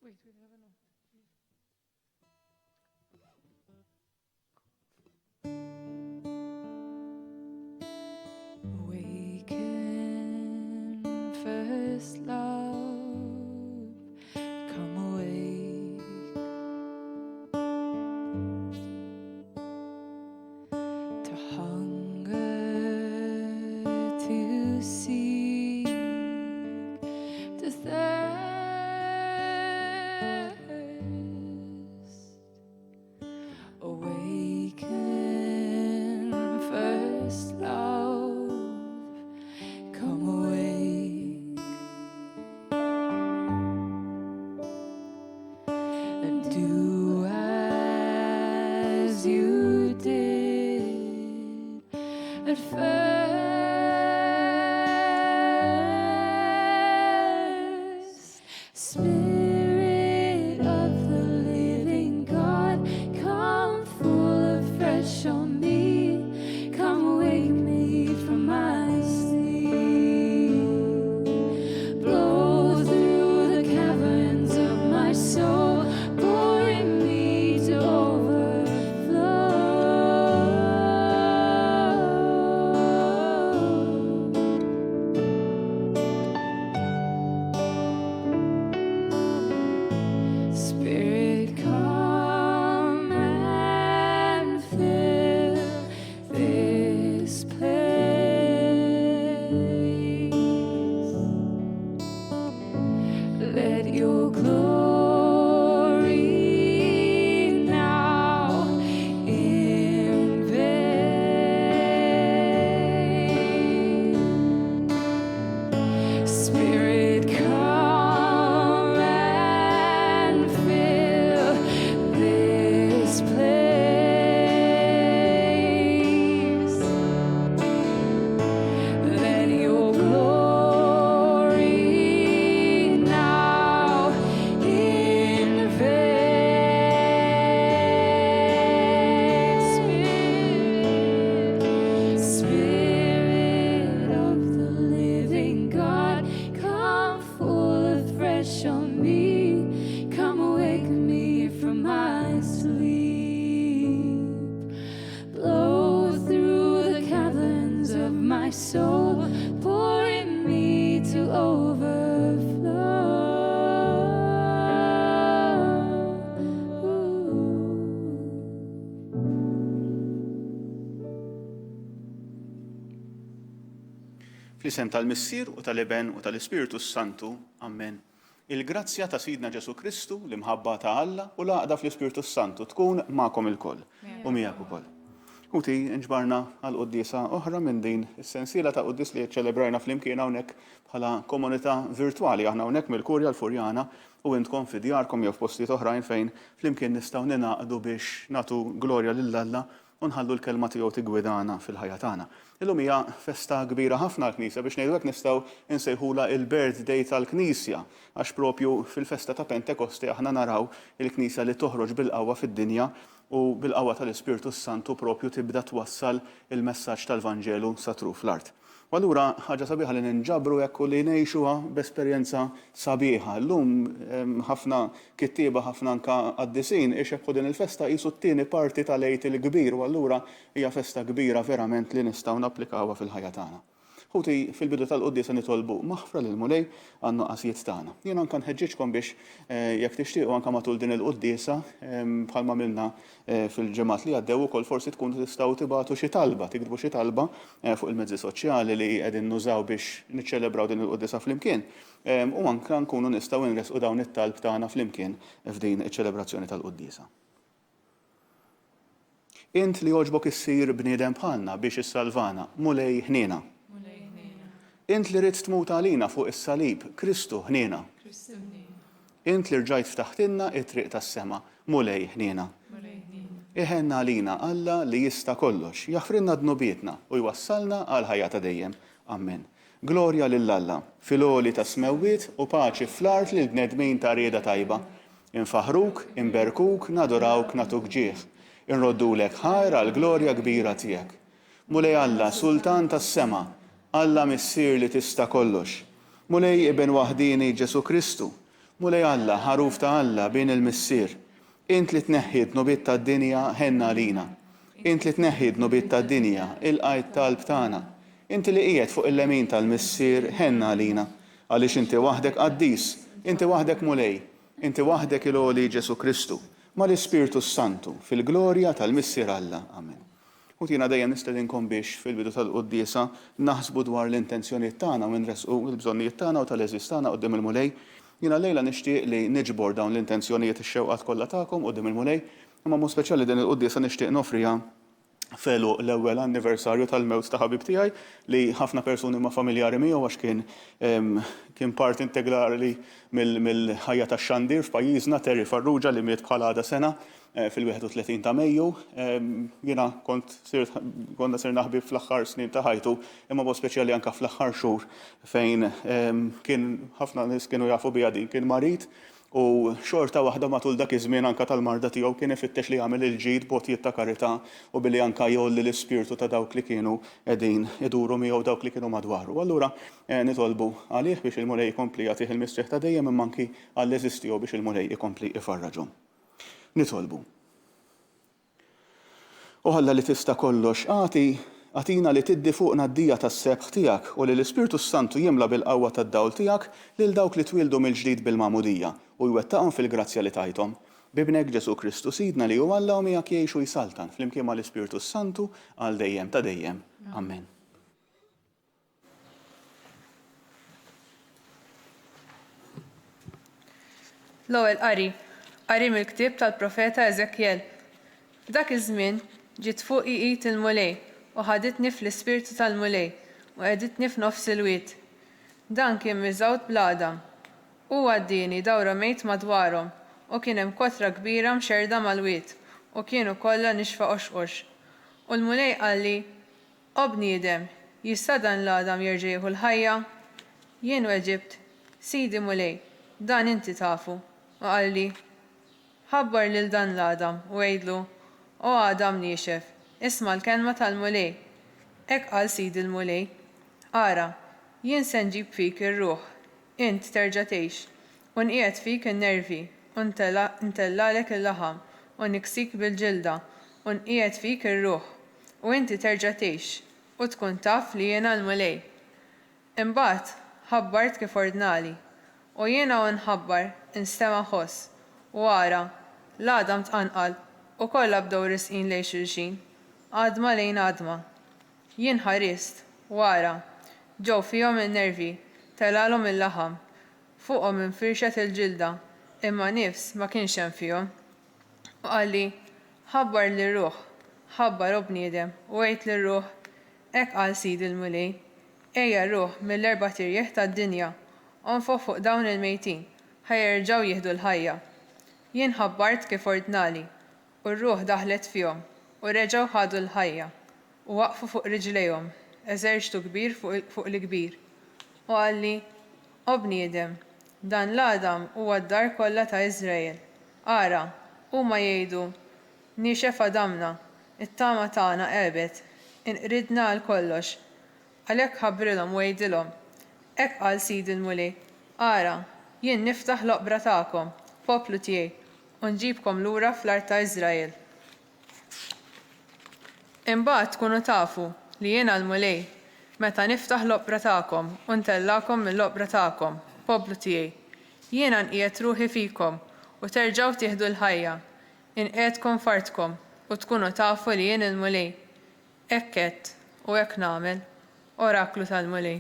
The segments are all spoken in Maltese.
Wait, we never know. Awaken, first love, come awake. To hunger, to seek, to thirst. Awaken, first love, come awake. And do as you did at first. Spirit of the living God, come full afresh on me. Come wake me from my sleep. Blow through the caverns of my soul, pouring me to overflow. Spirit, come and fill this place. Let your glory now invade. Spirit, come and fill this place. Let your glory now invade. Spirit of the living God, come full afresh on me. Come awake me from my sleep. Blow through the caverns of my soul, pouring me to Fl-isem tal-Missier u tal-Iben u tal-Ispiritu Santu, Amen. Il-grazzja ta' Sidna Ġesu Kristu, l-imħabba ta' Alla u l-għaqda fl-Ispiritu Santu tkun magħkom ilkoll u miegħek ukoll. Uti nġbarna għal qudiesa oħra minn din is-sensiela ta' qudies li ċċelebrajna flimkien hawnhekk bħala komunità virtwali aħna hawnhekk mill-Kurja l-Furjana u intkom fi djarkom jew f'postijiet oħrajn fejn flimkien nistgħu ninaqdu biex nagħtu glorja lil Alla u nħallu l-kelma tiegħu tigwidana fil-ħajja tagħna. Illum hija festa kbira ħafna l-Knisja biex ngħidu hekk nistgħu insejħula il-birthday tal-Knisja għax propju fil-festa ta' Pentekosti aħna naraw il-Knisja li toħroġ bil-qawwa fid-dinja u bil-qawwa tal-Ispiritu Santu propju tibda twassal il-messaġġ tal-Vanġelu satru fl-art. U allura ħaġa sabiħa li ninġabru hekk u li ngħixuha b'esperjenza sabiħa. Llum ħafna kittieba ħafna anke qaddisin ixeħħu din il-festa qisu t-tieni parti tal-Għid il-Kbir u allura hija festa kbira verament li nistgħu napplikawha fil-ħajja tagħna. Ħuti fil-bidu tal-quddiesa nitolbu maħfra lil mulej għan-nuqqasijiet tagħna. Jien anke nħeġġiġkom biex jekk tixtiequ anke matul din il-quddiesa bħalma għamilna fil-ġimgħat li għaddew ukoll forsi tkunu tistgħu tibagħtu xi talba, tikdbu xi talba fuq il-mezzi soċjali li qegħdin nużaw biex niċċelebraw din il-quddiesa flimkien. U anke nkunu nistgħu nresqu dawn it-talb tagħna flimkien f'din iċ-ċelebrazzjoni tal-quddiesa. Int li jogħġbok issir bniedem bħalna biex issalvana, mulej ħniena. Int li rid tmut għalina fuq is-salib, Kristu ħniena. Int li rġajt ftaħtilna it-triq tas-sema, mulej ħniena. Iħenna għalina Alla li jista' kollox, jaħfrinna dnubietna u jwassalna għal ħajja ta' dejjem. Amen. Glorja lil Alla, fil-għoli ta' smewwiet u paċi fl-art lil bnedmin ta' rieda tajba. Infaħruk, inberkuk, nadorawk, natuk ġieħ. Inroddulek ħajr għal glorja kbira tiegħek. Mulej Alla, Sultan tas-sema, Alla missier li tista' kollox. Mulej Ibn Waħdini Ġesu Kristu. Mulej Alla, ħaruf ta' Alla bejn il-missier. Int li tneħħid nobiet tad-dinja ħenna lina. Int li tneħħid nobiet tad-dinja il-qajt talb tagħna. Inti li qiegħed fuq il-lemin tal-missier ħenna lina. Għaliex inti waħdek qaddis, inti waħdek mulej, inti waħdek il-għoli Ġesu Kristu, ma l-Ispirtu Santu fil-glorja tal-missier Alla. Amen. U tina dejjem nistedinkom biex fil-bidu tal-quddiesa naħsbu dwar l-intenzjonijiet tagħna u nresqu l-bżonnijiet tagħna u tal-eżis tagħna qudiem il-mulej. Jiena lejla nixtieq li niġbor dawn l-intenzjonijiet ix-xewqat kollha tagħkom qudiem il-mulej, imma mod speċjali din il-quddiesa nixtieq nofriha felu l-ewwel anniversarju tal-mewt ta' ħabib tiegħi li ħafna persuni ma' familjari miegħu għax kien part integrali mill-ħajja tax-xandir f'pajjiżna Terry Farrugia li miet bħala għada sena fil-31 ta' Mejju. Jiena konna sirna ħbib fl-aħħar snin ta' ħajtu, imma mod speċjali anke fl-aħħar xhur fejn kien ħafna nies kienu jafu biha din kien marit u xorta waħda matul dak iż-żmien anke tal-marda tiegħu kien ifittex li jagħmel il-ġid b'għotijiet ta' karità u billi anke jolli l-ispirtu ta' dawk li kienu qegħdin iduru miegħu dawk li kienu madwaru. Allura nitolbu għalih biex il-mulej ikompli jagħtih il-mistrieħ ta' dejjem imma anki għall-eżis tiegħu biex il-mulej ikompli ifarraġhom. Nitolbu. U Alla li tista' kollox għatina li tiddi fuqna d-dija tas-sebħ tiegħek u li l-Ispirtu Santu jimla bil-qawwa tad-dawl tiegħek lil dawk li twildu mill-ġdid bil-magħmudija u jwettaqhom fil-grazzja li tajthom. Bibnek Ġesu Kristu Sidna li huwa Alla u miegħek jgħixu jsaltan flimkien mal-Ispirtu Santu għal dejjem ta' dejjem. Amen. L-ewwel qari mill-ktieb tal-Profeta Eżekjel. F'dak iż-żmien ġiet fuqi id il-mulej u ħaditni fl-ispirtu tal-mulej u qegħditni f'nofs il-wied. Dan kien miżgħud bl-Adam. U għaddieni dawra mejt madwarhom u kien hemm kotra kbira mxerda mal-wied u kienu kollha nixfa qoxqox. U l-mulej qal li: "O bniedem, jista' dan l-Adam jerġa' jieħu l-ħajja?" Jien weġibt: "Sidi mulej, dan inti tafu." U qal li: "Ħabbar lil dan l-Adam u għejdlu: O Adam niexef, isma' l-kelma tal-mulej." Hekk qal sidi l-mulej: "Ara, jien se nġib fik ir-ruħ, int terġa' tgħix, u nqiegħed fik in-nervi, u ntellalek il-laħam, u niksik bil-ġilda, u nqiegħed fik ir-ruħ, u inti terġa' tgħix, u tkun taf li jiena l-mulej." Imbagħad ħabbart kif ordnali, u jiena u nħabbar instema' ħoss, u ara l-Adam tqanqal u kollha bdew risqin lejn xulxin, għadma lejn għadma. Jien ħarist, wara, ġew fihom in-nervi, telalhom il-laħam, fuqhom infirxet il-ġilda, imma nifs ma kienx hemm fihom. U qal li: "Ħabbar lir-ruħ, ħabbar u bniedem, u għid lir-ruħ, hekk qal sidi l-mulej, ejja ruħ mill-erba' tirjieħ tad-dinja, onfoq fuq dawn il-mejtin, ħajerġgħu jieħdu l-ħajja." Jien ħabbart kif ordnali, u r-ruħ daħlet fihom, u reġgħu ħadu l-ħajja, u waqfu fuq riġlejhom, eżerċtu kbir fuq l-kbir. U qal li: "O bniedem, dan l-Adam huwa d-dar kollha ta' Iżrael. Ara, huma jgħidu: niexef Adamna, it-tama tagħna qebet, inqridna għal kollox." Għalhekk ħabbrilhom u għejdilhom: "Hekk qal sidi l-mulej, ara, jien niftaħ l-oqbra tagħkom, poplu tiegħi, u nġibkom lura fl-art ta' Iżrael. Imbagħad tkunu tafu li jiena l-mulej, meta niftaħ l-oqbra tagħkom u ntellakom mill-oqbra tagħkom, poplu tiegħi, jiena nqiegħed ruħi fikom u terġgħu tieħdu l-ħajja, inqiegħedkom fartkom u tkunu tafu li jien il-mulej. Hekk għedt u hekk nagħmel, oraklu tal-mulej.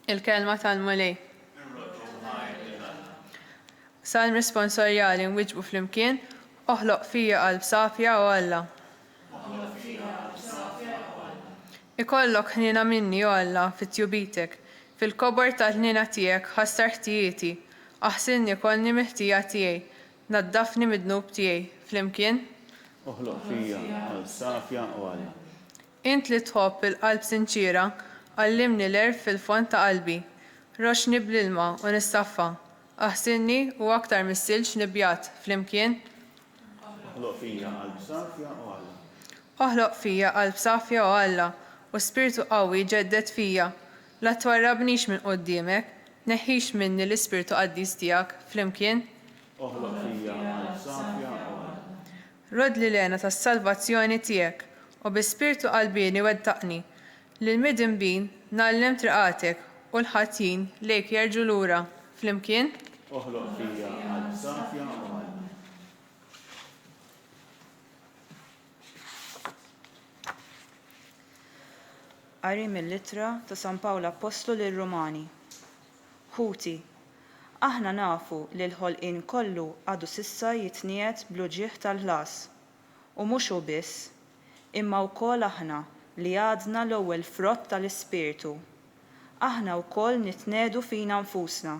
Il-kelma tal-mulej. Salm responsorjali nwiġbu flimkien, oħloq fija qalb safja u Alla. Ikollok ħnina minni u Alla fit-tjubitek, fil-kobor tal-ħnina tiegħek ħassar ħtijieti, aħsinni kollni miħtija tiegħi, naddafni mid-dnub tiegħi flimkien. Oħloq fija qalb safja u Alla. Int li tħobb il-qalb sinċira, għallimni l-erf fil-fond ta' qalbi, roxni bl-ilma u nistaffa. Aħsinni u aktar mis-silġ nibjat flimkien. Oħloq fija qalb safja u Alla. Oħloq fija qalb safja u Alla, u spiritu qawwi ġeddet fija. La twarrabnix minn quddiemek, neħħix minni l-Ispirtu Qaddis tiegħek flimkien. Oħloq fija qalb safja Rod li lena tas-salvazzjoni tiegħek u bi-spirtu qalbini wettaqni li l-midinbin nallem triqatek u l-ħatin lejk jerġu lura flimkien. Oħloq fija qalb safja Qari mill-Littra ta' San Pawlu Apostlu lir-Rumani. Ħuti, aħna nafu li l-ħolqien kollu għadu sissa jitniet bl-uġieħ tal-ħlas. U mhux hu biss, imma wkoll aħna li għadna l-ewwel frott tal-Ispirtu. Aħna wkoll nitnedu fina nfusna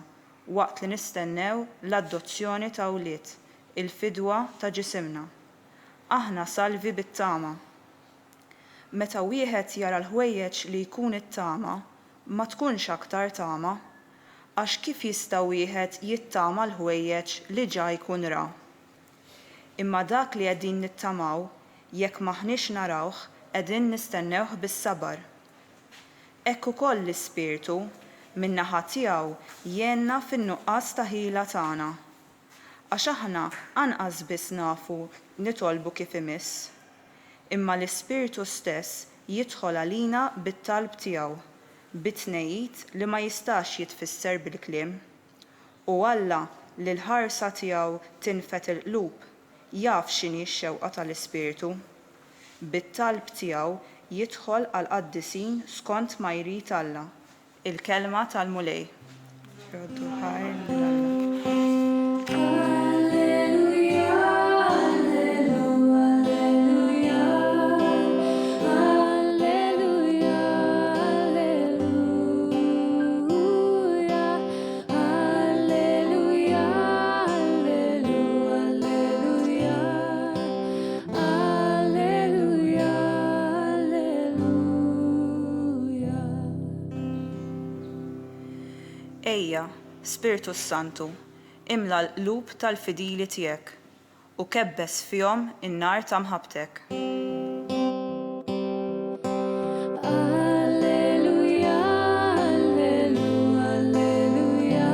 waqt li nistennew l-adozzjoni ta' wlied, il-fidwa ta' ġisimna. Aħna salvi bit-tama. Meta wieħed jara l-ħwejjeġ li jkun it-tama, ma tkunx aktar tama, għax kif jista' wieħed jittama l-ħwejjeġ li ġa jkun ra. Imma dak li qegħdin nittamaw, jekk maħniex narawh, qegħdin nistennewh bis-sabar. Hekk ukoll l-Ispirtu min-naħa tiegħu jgħinna fin-nuqqas ta' ħila tagħna. Għax aħna anqas biss nafu nitolbu kif imiss. Imma l-Ispirtu stess jidħol għalina bit-talb tiegħu, bit-tnejjid li ma jistax jitfisser bil-kliem. U Alla li l-ħarsa tiegħu tinfet il-qlub jaf x'inhi x-xewqa tal-Ispirtu. Bit-talb tiegħu jidħol għal qaddisin skont ma jrid Alla. Il-kelma tal-mulej. Ejja, Spiritu Santu, imla l-qlub tal-fidili tiegħek u kebbes fihom in-nar ta' mħabbtek. Alleluja, alleluja, alleluja.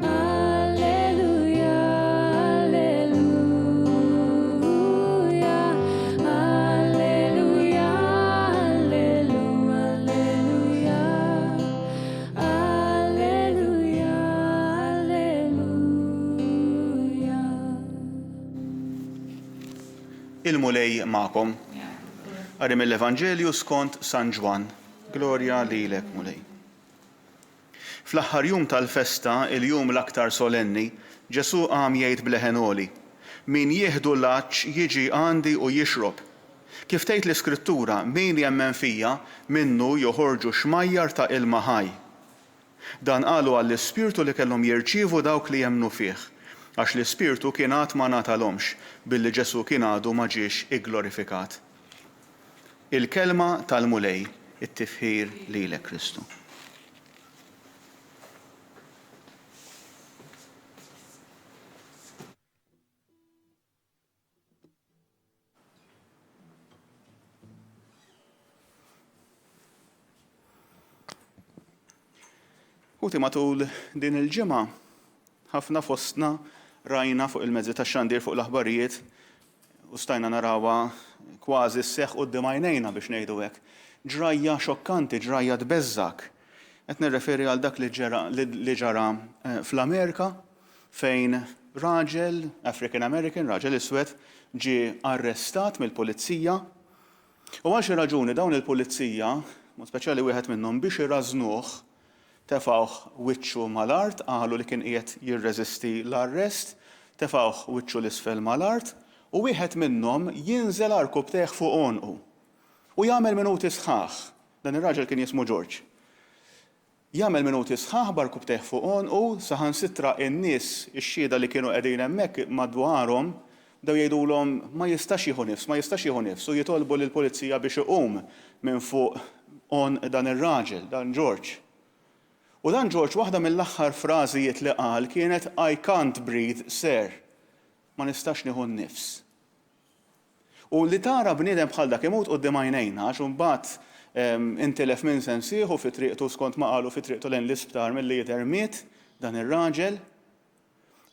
Alleluja, alleluja. Alleluja, alleluja, alleluja. Alleluja, alleluja. Il-mulej ma'kom. Qari mill-Evanġelju skont San Ġwan. Glorja lilek mulej. Fl-aħħar jum tal-festa, il-jum l-aktar solenni, Ġesu qam jgħid bleħenoli: min jieħdu l-aċċ jiġi għandi u jixrob. Kif tgħid l-Iskrittura, min jemmen fija minnu joħorġu xmajjar ta' ilma ħaj. Dan qalu għall-Ispirtu li kellhom jirċievu dawk li jemmnu fih, għax l-Ispirtu kien għad ma ngħatalhomx billi Ġesu kien għadu ma ġiex igglorifikat. Il-kelma tal-mulej, it-tifħir lilek Kristu. Uti matul din il-ġimgħa ħafna fostna rajna fuq il-mezzi tax-xandir fuq l-aħbarijiet u stajna narawha kważi sseħħ quddiem għajnejna biex ngħidu hekk. Ġrajja xokkanti, ġrajja tbeżżak. Qed nirreferi għal dak li ġara fl-Amerika fejn raġel African American, raġel iswed, ġie arrestat mill-pulizija u għal xi raġuni dawn il-pulizija, mod speċjali wieħed minnhom biex irrażnuh tefawh wiċċu mal-art, qalu li kien qiegħed jirreżisti l-arrest, tefawh wiċċu l-isfel mal-art u wieħed minnhom jinżel arkub teħ fuq onqu u jagħmel minuti sħaħ. Dan ir-raġel kien jismu George. Jagħmel minuti sħaħ b'arkub teħ fuq onqu saħansitra n-nies ix-xhieda li kienu qegħdin hemmhekk madwarhom dew jgħidulhom ma jistax jieħu nifs, ma jistax jieħu nifs u jitolbu lill-pulizija biex iqum minn fuq on dan ir-raġel, dan George. U dan George waħda mill-aħħar frażijiet li qal kienet I can't breathe, sir. Ma nistax nieħu nnifs. U li tara bniedem bħal dak imut quddiem għajnejna għax imbagħad intilef minn sensieħu fi triqtu skont ma qalu fi triqtu lejn l-isptar milli jidher miet dan ir-raġel.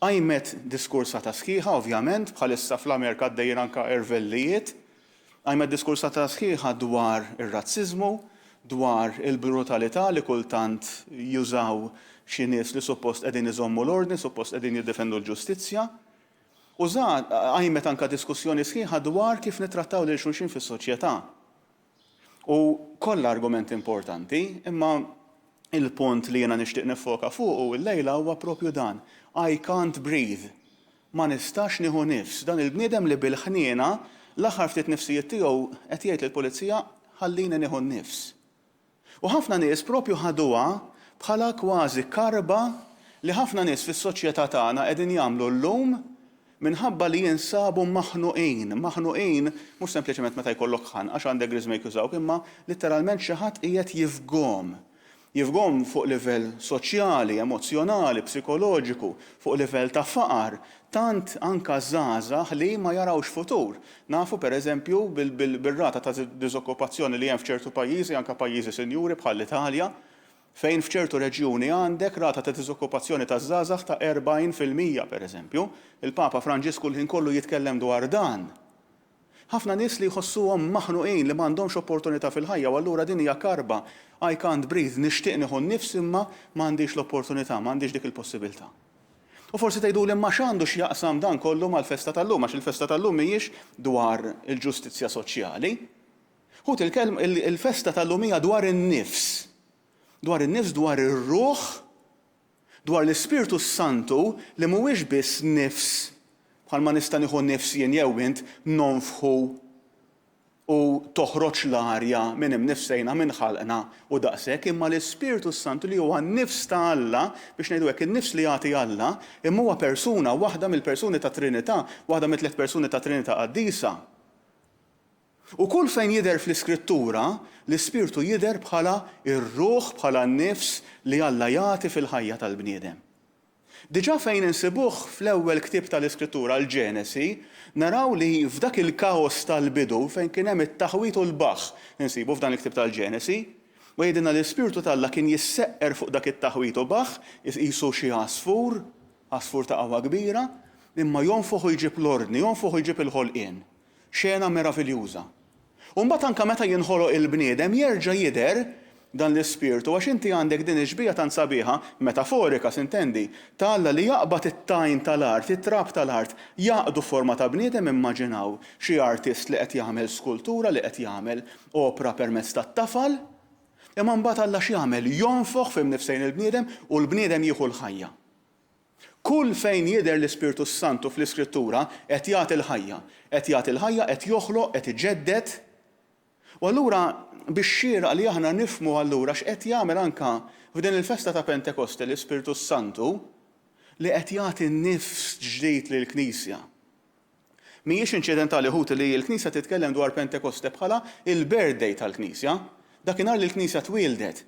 Għajmet diskursata sħiħa, ovvjament, bħalissa fl-Amerika għaddejjin anke ervellijiet, għajmet diskursata sħiħa dwar ir-razziżmu, dwar il-brutalità li kultant jużaw xi nies li suppost qegħdin iżommu l-ordni, suppost qegħdin jiddefendu l-ġustizzja. Għajmet anke diskussjoni sħiħa dwar kif nittrattaw lil xulxin fis-soċjetà. U kollha argument importanti, imma il-punt li jiena nixtieq nifoka fuq u l-lejla huwa propju dan. I can't breathe. Ma nistax nieħu nifs. Dan il-bniedem li bil-ħniena l-aħħar ftit nifsijiet tiegħu qed jgħid lill-pulizija ħallini nieħu nifs. U ħafna nies propju ħaduha bħala kważi karba li ħafna nies fis-soċjetà tagħna qegħdin jagħmlu llum minħabba li jinsabu maħnuqin mhux sempliċement meta jkollok ħan għax għandek griżmejk jużawk, imma litteralment xi ħadd qiegħed jifgom. Jifgom fuq livell soċjali, emozjonali, psikoloġiku, fuq livell ta' faqar, tant anka żgħażagħ li ma jarawx futur. Nafu pereżempju bil-rata ta' diżokkupazzjoni li hemm f'ċertu pajjiżi, anke pajjiżi sinjuri bħall-Italja, fejn f'ċertu reġjuni għandek rata ta' diżokkupazzjoni ta' żgħażagħ ta' 40% pereżempju. Il-Papa Franġisku l-ħin kollu jitkellem dwar dan. Ħafna nies li jħossuhom maħnuqin li m'għandhomx opportunità fil-ħajja u allura din hija karba. I can't breathe, nixtieq nieħu nnifs imma m'għandix l-opportunità, m'għandix dik il-possibilità. U forsi tgħiduli imma x'għandu x'jaqsam dan kollu mal-festa tal-lum, għax il-festa tal-lum mhijiex dwar il-ġustizzja soċjali. Ħut il-festa tal-lum hija dwar in-nifs. Dwar in-nifs, dwar ir-ruħ, dwar l-Ispirtu Santu li mhuwiex biss nifs bħalma nista' nieħu nifs jien jew int nonfħu u toħroġ l-arja minn imnifsejna minn ħalqna u daqshekk, imma l-Ispirtu Santu li huwa n-nifs ta' Alla biex ngħidu hekk in-nifs li jagħti Alla, imma huwa persuna, waħda mill-persuni ta' Trinità, waħda mit-tliet persuni ta' Trinità qaddisa. U kull fejn jidher fl-Iskrittura, l-Ispirtu jidher bħala ir-ruħ, bħala n-nifs li Alla jagħti fil-ħajja tal-bniedem. Diġà fejn insibuh fl-ewwel ktieb tal-Iskrittura l-Ġenesi, naraw li f'dak il-kaos tal-bidu fejn kien hemm it-taħwit u l-baħħ insibu f'dan il-ktieb tal-Ġenesi, u jgħidilna l-Ispirtu tal-Alla kien jisseqqer fuq dak it-taħwit u baħħ, jqisu xi għasfur ta' qawwa kbira, imma jonfuħ jġib l-ordni, jonfuħ jġib il-ħolqien. Xena meraviljuża. U mbagħad anke meta jinħoloq il-bniedem jerġa' jidher dan l-Ispirtu, għax inti għandek din iġbija tant sabiħa, metaforika s'intendi, ta' Alla li jaqbad it-tajn tal-art, it-trab tal-art, jaqdu forma ta' bniedem. Immaġinaw xi artist li qed jagħmel skultura, li qed jagħmel opra permezz tat-tafal, imma mbagħad Alla x'jagħmel jonfoħ f'imnifsejn il-bniedem u l-bniedem jieħu l-ħajja. Kull fejn jidher l-Ispirtu Santu fl-Iskrittura qed jagħti l-ħajja, qed joħloq, qed iġedded. U allura biex xieraq li aħna nifhmu allura x'qed jagħmel anke f'din il-festa ta' Pentekoste l-Ispirtu Santu li qed jagħti nifs ġdid lill-Knisja. Mhijiex inċidentali ħut li l-Knisja titkellem dwar Pentekoste bħala il-birthday tal-Knisja, dakinhar li l-Knisja twieldet.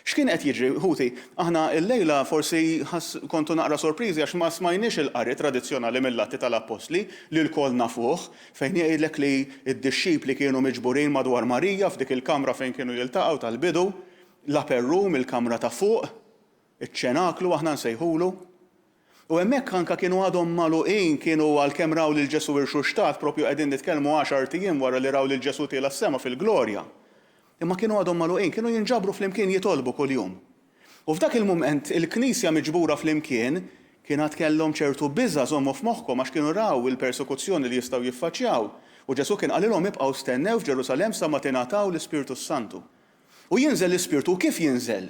X'kien qed jiġri ħuti, aħna l-lejla forsi kontu naqra sorpriżi għax ma smajniex il-qari tradizzjonali mill-Atti tal-Apostli li l-kol nafuh fejn jgħidlek li d-dixxipli kienu miġburin madwar Marija f'dik il-kamra fejn kienu jiltaqgħu tal-bidu, l-upper room, il-kamra ta' fuq, iċ-ċenaklu aħna nsejħulu. U hemmhekk anke kienu għadhom magħluqin, kienu għalkemm raw lil Ġesu irxuxtat propju qegħdin nitkellmu 10 ijiem wara li raw lil Ġesu tiela s-sema fil-glorja. Imma kienu għadhom magħluqin, kienu jinġabru flimkien jitolbu kuljum. U f'dak il-mument il-Knisja miġbura flimkien kienet kellhom ċertu biża' żommu f'moħħhom għax kienu raw il-persekuzzjoni li jistgħu jiffaċċjaw. U Ġesu kien qalilhom ibqgħu stennew f'Ġerusalemm sa ma tingħataw l-Ispirtu Santu. U jinżel l-Ispirtu, kif jinżel?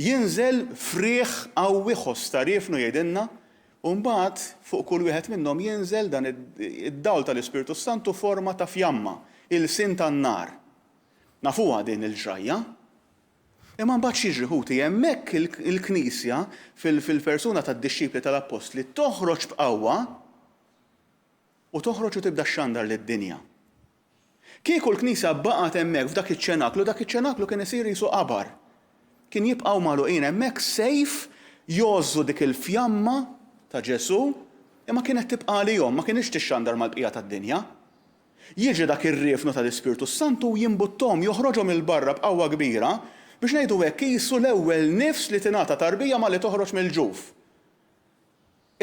Jinżel frieħ qawwi ħosstarifnu jgħidilna, u mbagħad fuq kull wieħed minnhom jinżel dan id-dawl tal-Ispirtu Santu forma ta' fjamma, il-sin tan-nar. Nafuha din il-ġrajja. Imma mbagħad xiġri ħuti hemmhekk il-Knisja fil-persuna tad-dixxipli tal-Apostli toħroġ b'qawwa u toħroġ u tibda xxandar lid-dinja. Kieku l-Knisja baqgħet hemmhekk f'dak iċ-ċenaklu kien isir jisu qabar. Kien jibqgħu magħluqin hemmhekk sejf jożżu dik il-fjamma ta' Ġesu, imma kienet tibqa' għalihom, ma kienx tixxandar mal-bqija tad-dinja. Jiġi dak ir-riefnu tal-Ispirtu Santu u jimbuttom joħroġhom il-barra b'qawwa kbira biex ngħidu hekk qisu l-ewwel nifs li tingħata tarbija ma li toħroġ mill-ġuf.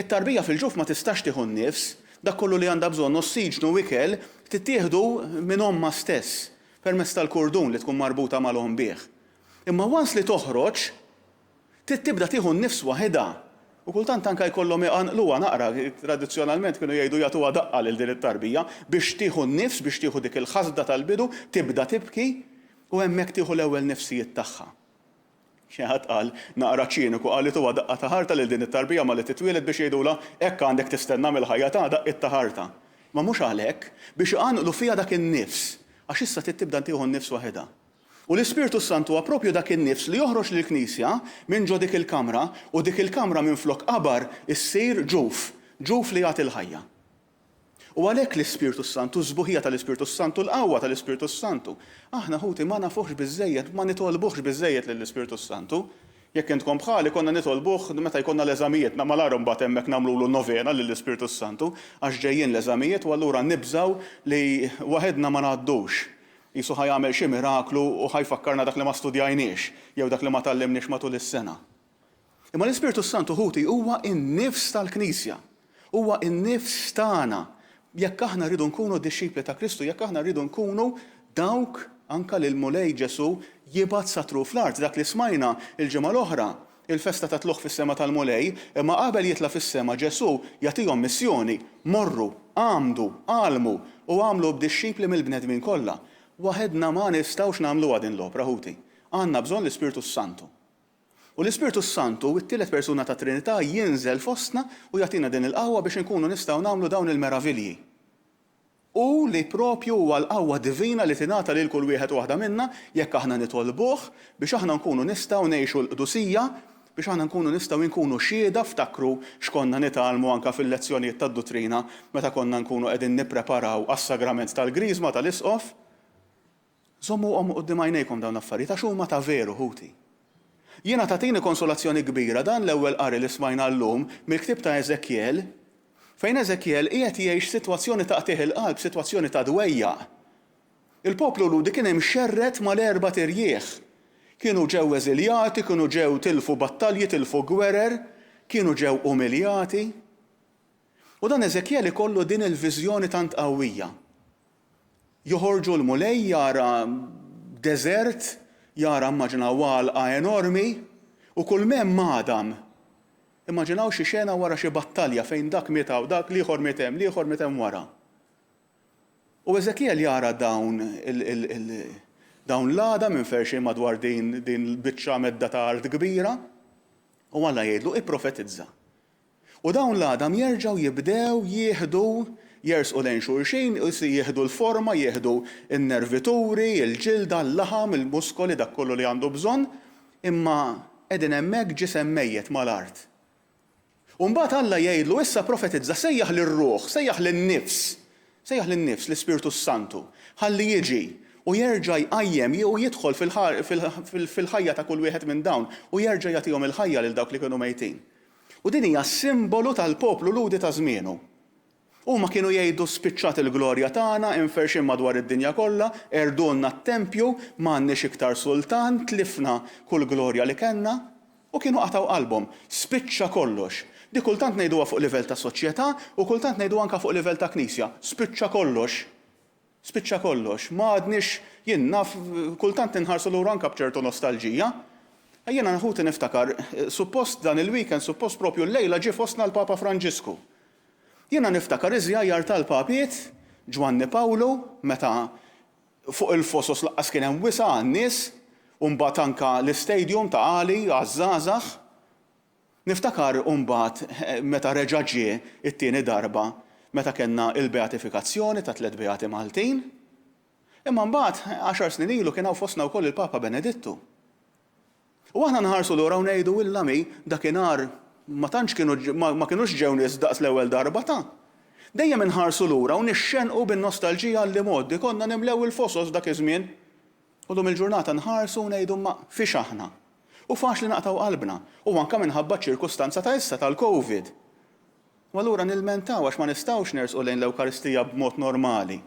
It-tarbija fil-ġuf ma tistax tieħu nnifs, dak kollu li għandha bżonn ossiġnu u ikel tittieħdu minn omma stess permezz tal-kurdun li tkun marbuta mal-om bih. Imma once li toħroġ, tibda tieħu nnifs waħedha. U kultant anke jkollhom iqanqluha naqra, tradizzjonalment kienu jgħidu jagħtuha daqqa lil din it-tarbija biex tieħu nnifs, biex tieħu dik il-ħasda tal-bidu, tibda tibki u hemmhekk tieħu l-ewwel nifsijiet tagħha. Xi ħadd qal naqra ċiniku qal li tuha daqqa ta' ħarta lil din it-tarbija ma li titwieled biex jgħidulha hekk għandek tistenna mill-ħajja ta' daqqit ta' ħarta. Ma mhux għalhekk biex iqanqlu fiha dak in-nifs għax issa tibda tieħu nnifs waħedha. U l-Ispirtu Santu huwa proprju dak in-nifs li joħroġ lill-Knisja minn ġo dik il-kamra u dik il-kamra minflok qabar issir ġuf li jagħti l-ħajja. U għalhekk l-Ispirtu Santu, żbuħija tal-Ispirtu Santu, l-qawwa tal-Ispirtu Santu. Aħna ħuti ma nafuhx biżejjed, ma nitolbuhx biżejjed lill-Ispirtu Santu. Jekk intkom bħali konna nitolbuh meta jkollna l-eżamijiet, nagħmel mbagħad hemmhekk nagħmlu novena lill-Ispirtu Santu għax ġejjin l-eżamijiet u allura nibżgħu li waħedna ma ngħaddux. Jisu ħajamel xi miraklu u ħajfakkarna dak li ma studjajniex, jew dak li ma tallimniex matul is-sena. Imma l-Ispirtu Santu ħuti huwa in-nifs tal-Knisja, huwa in-nifs tagħna. Jekk aħna rridu nkunu disċipli ta' Kristu, jekk aħna rridu nkunu dawk anke lil mulej Ġesu jibgħat satru fl-art, dak li smajna il-ġimgħa l-oħra, il-festa ta' tluħ fis-sema tal-mulej, imma qabel jitla fis-sema Ġesu jagħtihom missjoni, morru, għamdu, għalmu u għamlu b'disċipli mill-bnedmin kollha. Waħedna ma nistgħux nagħmluha din l-opra ħuti. Għandna bżonn l-Ispirtu Santu. U l-Ispirtu Santu, it-tielet persuna ta' Trinità jinżel fostna u jagħtina din il-qawwa biex inkunu nistgħu nagħmlu dawn il-meravilji. U li propju huwa l-qawwa divina li tingħata lil kull wieħed waħda minna jekk aħna nitolbuh biex aħna nkunu nistgħu ngħixu l-qdusija, biex aħna nkunu nistgħu nkunu xhieda ftakru x'konna nitgħallmu anke fil-lezzjonijiet tad-dottrina meta konna nkunu qegħdin nippreparaw għas-sagrament tal-Griżma tal-Isqof. Żommu qudiem għajnejkom dawn l-affarijiet għax huma ta' veru ħuti. Jiena tagħtini konsolazzjoni kbira dan l-ewwel qari li smajna llum mill-ktieb ta' Eżekjel, fejn Eżekjel qiegħed jgħix sitwazzjoni ta' qtieħ il-qalb, sitwazzjoni ta' dwejjaq. Il-poplu ludi kien imxerred mal-erba' tirjieħ. Kienu ġew eżiljati, kienu ġew tilfu battalji, tilfu gwerer, kienu ġew umiljati. U dan Eżekjel ikollu din il-viżjoni tant qawwija. Joħorġu l-mulej jara deżert, jara immaġinaw għalqa enormi u kull memm madam. Immaġinaw xi xena wara xi battalja fejn dak mietaw, dak liħor mitem wara. U Eżekjel jara dawn l-għada minn ferxi madwar din l-biċċa medda ta' art kbira u Alla jgħidlu ipprofetizza. U dawn l-għadam jerġgħu jibdew jieħdu jersqu lejn xulxin, jieħdu l-forma, jieħdu n-nervituri, il-ġilda, l-laħam, il-muskoli, dak kollu li għandu bżonn, imma qegħdin hemmhekk ġisem mejjed mal-art. U mbagħad Alla jgħidlu issa profetizza sejjaħ lir-ruħ, sejjaħ lin-nifs, l-Ispirtu Santu, ħalli jiġi u jerġa' jqajjem u jidħol fil-ħajja ta' kull wieħed minn dawn u jerġa' jagħtihom il-ħajja lil dawk li kienu mejtin. U din hija simbolu tal-poplu ludi ta' żmienu. Huma kienu jgħidu spiċċat il-glorja tagħna, inferxin madwar id-dinja kollha, erdulna t-tempju, m'għandniex iktar sultan, tlifna kull glorja li kellna, u kienu qataw qalbhom, spiċċa kollox. Di kultant ngħiduha fuq livell ta' soċjetà u kultant ngħidu anke fuq livell ta' knisja, spiċċa kollox. Spiċċa kollox, m'għadniex jien naf kultant inħarsu lura anke b'ċertu nostalġija. Jiena naħuti niftakar, suppost dan il-weekend, suppost propju l-lejla ġie fostna l-Papa Franġisku. Jiena niftakar iżjajjar tal-papiet, Ġwanni Pawlu, meta fuq il-fosos laqqas kien hemm wisa għan-nies, u mbagħad anke l-istadium ta' għali għaż-żgħażagħ. Niftakar mbagħad meta reġa' ġie it-tieni darba, meta kellna l-beatifikazzjoni ta' 3 beati Maltin. Imma mbagħad 10 snin ilu kien hawn fostna wkoll il-Papa Benedittu. U aħna nħarsu lura u ngħidu il-lami dakinhar ma kienux ġew nies daqs l-ewwel darba ta'. Dejjem inħarsu lura u nixxenqu bin-nostalġija li modi konna nimlew il-fosos dak iż-żmien. U lum il-ġurnata nħarsu u ngħidu ma fiex aħna. U faċli naqtaw qalbna. U anke minħabba ċirkustanza ta' issa tal-COVID. U allura nilmentaw għax ma nistgħux nersqu lejn l-Ewkaristija b'mod normali.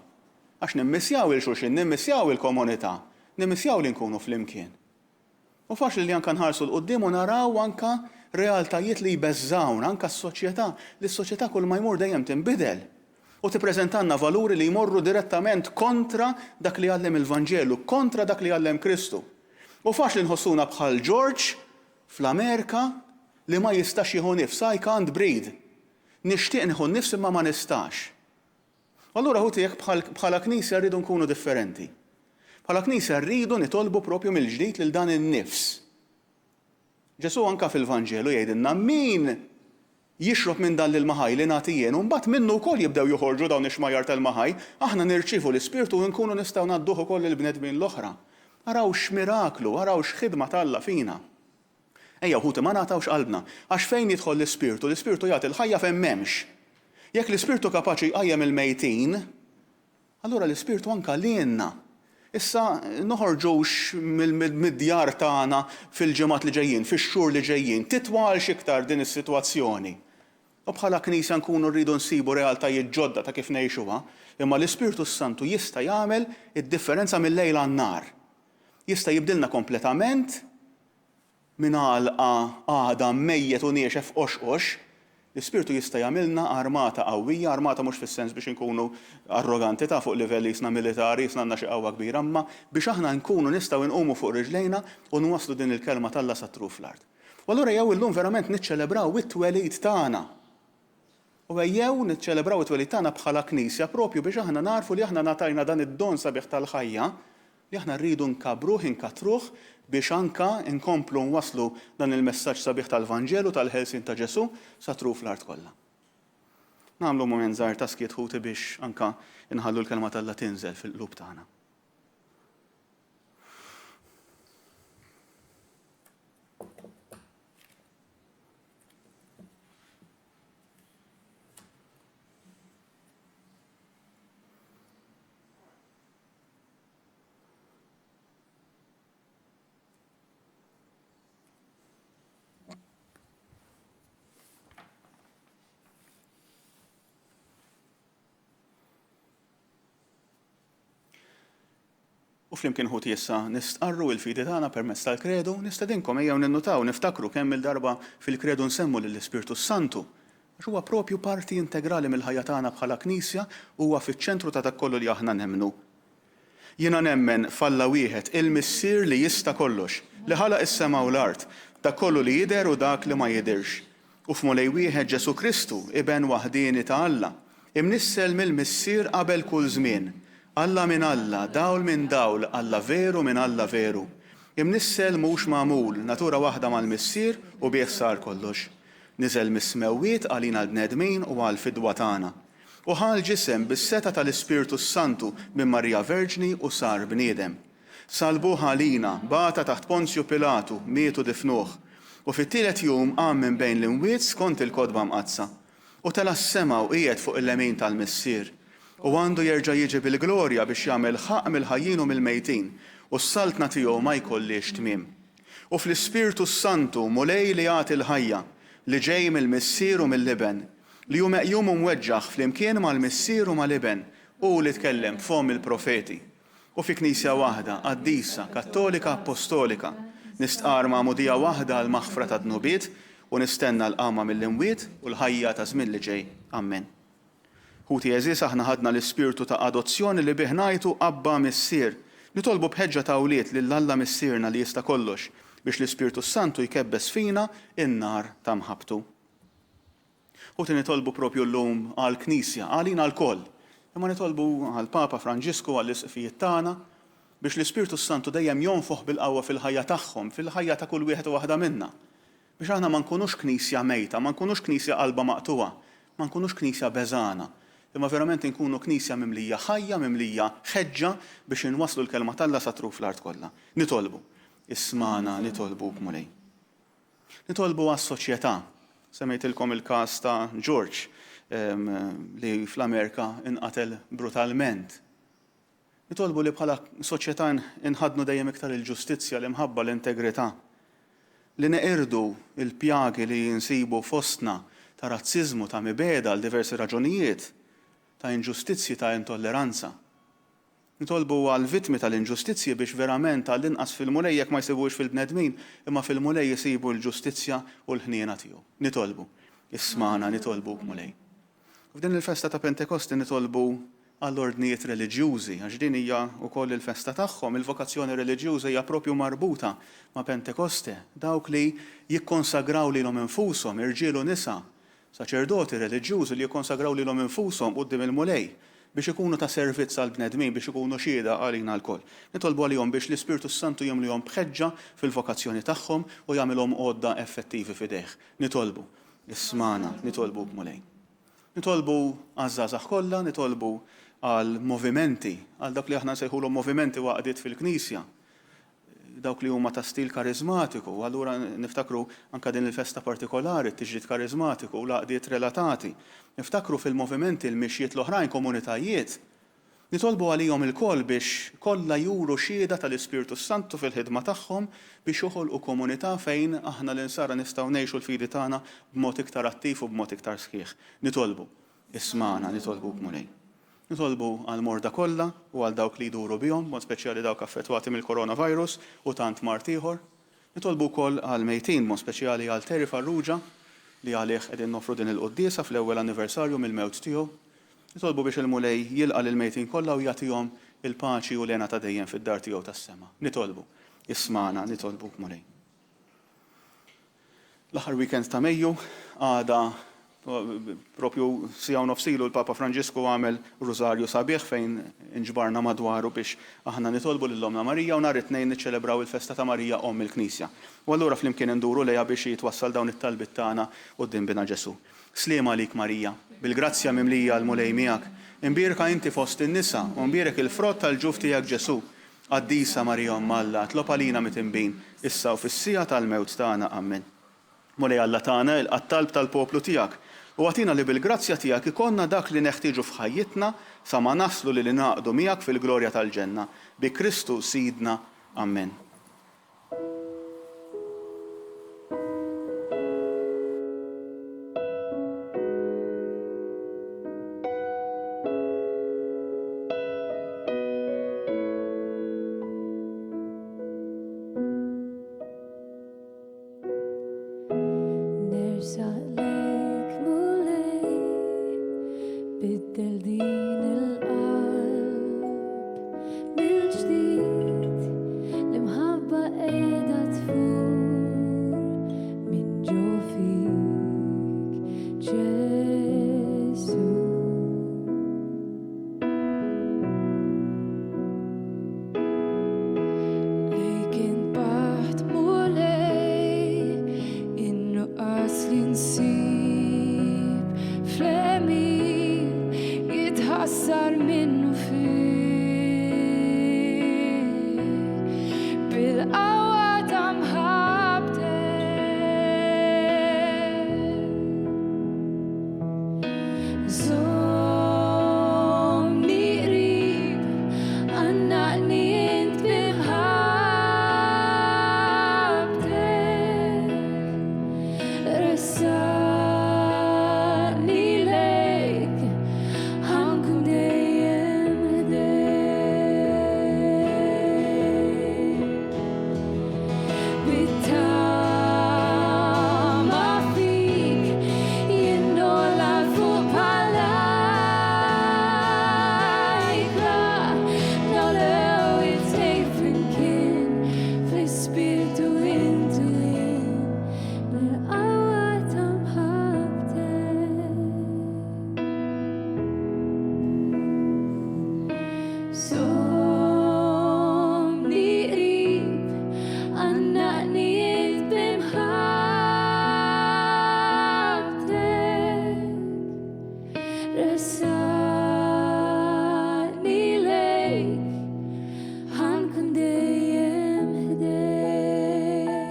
Għax nimmissjaw il-xulxin, nimmissjaw il-komunità, nimmissjaw li nkunu flimkien. U faċli li anka nħarsu l-qoddim u naraw anka realtajiet li jbeżżawna, anka s-soċjetà, li s-soċjetà kull ma jmur dejjem tinbidel. U tippreżentanna valuri li jmorru direttament kontra dak li għallem il-Vanġelu, kontra dak li għallem Kristu. U faċli nħossuna bħal George fl-Amerika li ma jistax jieħu nifs, I can't breathe. Nixtieq nieħu nifs imma ma nistax. Allura ħuti jekk bħala Knisja rridu nkunu differenti. Bħala Knisja rridu nitolbu propju mill-ġdid lil dan in-nifs. Ġesu anka fil-Vanġelu jgħidilna min jixrob minn dan l-maħaj li nagħti jien, u mbagħad minnu wkoll jibdew joħorġu dawn ix-xmajjar tal-maħaj, aħna nirċievu l-Ispirtu u nkunu nistgħu nadduh ukoll il-bnedmin l-oħra. Araw x'miraklu, araw x'ħidma tal-Alla fina. Ejja ħuti ma nagħtawx qalbna, għax fejn jidħol l-Ispirtu jagħti l-ħajja fejn m'hemmx. Jekk l-Ispirtu kapaċi jqajjem il-mejtin, allura l-Ispirtu anka lilna. Issa noħorġux mid-djar tagħna fil-ġimgħat li ġejjin, fix-xhur li ġejjin, titwal x'iktar din is-sitwazzjoni. U bħala Knisja nkunu rridu nsibu realtajiet ġodda ta' kif ngħixuha, imma l-Ispirtu Santu jista' jagħmel id-differenza mill-lejl għan-nar. Jista' jibdilna kompletament minn għalqa għada mejjet u niexef qoxqox. L-Ispirtu jista' jagħmilna armata qawwija, armata mhux fis-sens biex inkunu arroganti ta' fuq livell jisna militari, jisna għandna xi qawwa kbira, imma biex aħna nkunu nistgħu nqumu fuq riġlejna u nwasslu din il-kelma tal-Alla sat-tru fl-art. U allura jew illum verament niċċelebraw it-twelid tagħna. U jew niċċelebraw it-twelid tagħna bħala Knisja propju biex aħna narfu li aħna ngħatajna dan id-don sabiħ tal-ħajja li aħna rridu nkabruh, inkatruh biex anka nkomplu nwaslu dan il-messaġġ sabiħ tal-Vanġelu tal-ħelsien ta' Ġesu satru fl-art kollha. Nagħmlu mument żgħar ta' skiet ħuti biex anka inħallu l-kelma tal-Alla tinżel fil-qlub tagħna. U flimkien ħuti issa nistqarru l-fidi tagħna permezz tal-kredu, nistedinkom ejjew ninnutaw niftakru kemm il-darba fil-kredu nsemmu lill-Ispirtu Santu. Għax huwa propju parti integrali mill-ħajja tagħna bħala Knisja huwa fiċ-ċentru ta' dak kollu li aħna nemmnu. Jiena nemmen falla wieħed il-Missier li jista' kollox, li ħalaq is-sema u l-art, dak kollu li jidher u dak li ma jidhirx. U f'molej wieħed Ġesu Kristu, iben waħdieni ta' Alla, imnissel mill-Missier qabel kull żmien. Alla minn Alla, dawl minn dawl, Alla veru minn Alla veru. Imnissel mhux magħmul, natura waħda mal-Missier u bih sar kollox. Niżel mis-smewwiet għalina l-bnedmin u għall-fidwa tagħna. U ħal ġisem bis-seta tal-Ispirtu Santu minn Marija Verġni u sar bniedem. Salbuh għalina, bata taħt Ponzju Pilatu, mietu difnuh. U fit-tielet jum qam minn bejn l-imwiet skont il-kodba mqazza. U tela s-sema u qiegħed fuq il-lemin tal-Missier. U għandu jerġa' jiġi bil-glorja biex jagħmel ħaq mill-ħajjin u mill-mejtin u s-saltna tiegħu ma jkollix tmiem. U fl-Ispirtu Santu mulej li jagħti l-ħajja li ġej mill-Missier u mill-liben li hu meqjum u mweġġaħ flimkien mal-Missier u mal-liben u li tkellem f'hom il-profeti. U fi Knisja waħda, qaddisa, kattolika, apostolika, nistqar ma'mudija waħda għal maħfra ta' dnubiet u nistenna l-qama mill-imwiet u l-ħajja ta' żmien li ġej. Amen. Ħuti eżis aħna ħadna l-ispirtu ta' adozzjoni li bih ngħidu Abba Missier. Nitolbu bħeġġa ta' awliet lil Alla Missierna li jista' kollox biex l-Ispirtu Santu jkebbes fina in-nar ta' mħabtu. Ħuti nitolbu propju llum għall-Knisja, għalina l-koll. Imma nitolbu għall-Papa Franġisku għall-isqifijiet tagħna biex l-Ispirtu Santu dejjem jonfoħ bil-qawwa fil-ħajja tagħhom, fil-ħajja ta' kull wieħed u waħda minna. Biex aħna ma nkunux Knisja mejta, ma nkunux Knisja qalba maqtuwa, ma nkunux Knisja beżana. Imma verament nkunu Knisja mimlija ħajja, mimlija ħeġġa biex inwasslu l-kelma tal-Alla satru fl-art kollha. Nitolbu, ismana nitolbu b'mulej. Nitolbu għas-soċjetà. Semmejtilkom il-każ ta' George li fl-Amerika inqatel brutalment. Nitolbu li bħala soċjetà inħadnu dejjem iktar il-ġustizzja li mħabba l-integrità. Li neqirdu il-pjagi li jinsibu fostna ta' razziżmu, ta' mibeda għal diversi raġunijiet, ta' inġustizzji, ta' intolleranza. Nitolbu għal-vittmi tal-inġustizzji biex verament għall-inqas fil-mulej jekk ma jsibux fil-bnedmin, imma fil-mulej jisibu l-ġustizzja u l-ħniena tiegħu. Nitolbu. Ismana nitolbu mulej. F'din il-festa ta' Pentekosti nitolbu għall-ordnijiet reliġjużi, għax din hija wkoll il-festa tagħhom, il-vokazzjoni reliġjuża hija propju marbuta ma' Pentekoste, dawk li jikkonsagraw lilhom infushom, irġiel u nisa, saċerdoti reliġjużi li jikkonsagraw lilhom infushom quddiem il-mulej biex ikunu ta' servizz għal bnedmin, biex ikunu xhieda għalina l-koll. Nitolbu għalihom biex l-Ispirtu Santu jagħmluhom bħeġġa fil-vokazzjoni tagħhom u jagħmilhom għodda effettivi f'idejh. Nitolbu. Ismana, nitolbu b'mulej. Nitolbu għaż-żgħażagħ kollha, nitolbu għal movimenti, għal dak li aħna nsejħulhom movimenti waqdiet fil-Knisja, dawk li huma ta' stil karizmatiku, allura niftakru anke din il-festa partikolari, t-tiġdid karizmatiku u laqdiet relatati. Niftakru fil-movimenti l-mixjiet l-oħrajn komunitajiet. Nitolbu għalihom il-koll biex kollha juru xhieda tal-Ispirtu Santu fil-ħidma tagħhom biex joħolqu komunità fejn aħna l-insara nistgħu ngħixu l-fidi tagħna b'mod iktar attiv u b'mod iktar sħiħ. Nitolbu. Ismana, nitolbu b'mulej. Nitolbu għal-morda kollha u għal dawk li jduru bihom, mod speċjali dawk affettwati mill-coronavirus u tant mart ieħor. Nitolbu wkoll għal-mejtin, mod speċjali għal Terry Farrugia li għalih qegħdin nofru din il-quddiesa fl-ewwel anniversarju mill-mewt tiegħu. Nitolbu biex il-mulej jilqa' lil-mejtin kollha u jagħtihom il-paċi u l-għena ta' dejjem fid-dar tiegħu tas-sema. Nitolbu. Ismana, nitolbu b'mulej. L-aħħar weekend ta' Mejju għada propju sija u nofsilu l-Papa Franġisku għamel rużarju sabiħ fejn inġbarna madwaru biex aħna nitolbu lill-Omna Marija u nhar it-tnejn niċċelebraw il-festa ta' Marija Omm il-Knisja. U allura flimkien induru lejha biex jitwassal dawn it-talbit tagħna quddiem bina Ġesu. Sliema għalik Marija, bil-grazzja mimlija l-mulej miegħek, imbierka inti fost in-nisa u mbierek il-frott tal-ġuf tiegħek Ġesu. Qaddisa Marija Omm Alla, tlob għalina mitinbin, issa u fis-sija tal-mewt tagħna. Amen. Mulej Alla tagħna, il-qattalb tal-poplu tiegħek, u għatina li bil-grazzja tiegħek ikonna dak li neħtieġu f'ħajjitna sa ma naslu li naqdu miegħek fil-glorja tal-ġenna. Bi Kristu Sidna. Amen. biddel din il-qalb bil-ġdid l-imħabba qiegħda tfur min ġo fik Ġesu. Lejkin baħt mulej in-nuqqas li nsib fl-emil jitħassar minnu fik bil-qawwa ta' mħabbtek. Żommni qrib, għannaqni int b'mħabbtek. Ressaqni lejk, ħankun dejjem ħdejk. Bittama fik jinnola fuq bħal-għajka, nolew it-tejn flimkien fl-ispirtu intu jien bil-qawwa ta' mħabbtek. Żommni qrib, għannaqni int b'mħabbtek. Ressaqni lejk, ħankun dejjem ħdejk.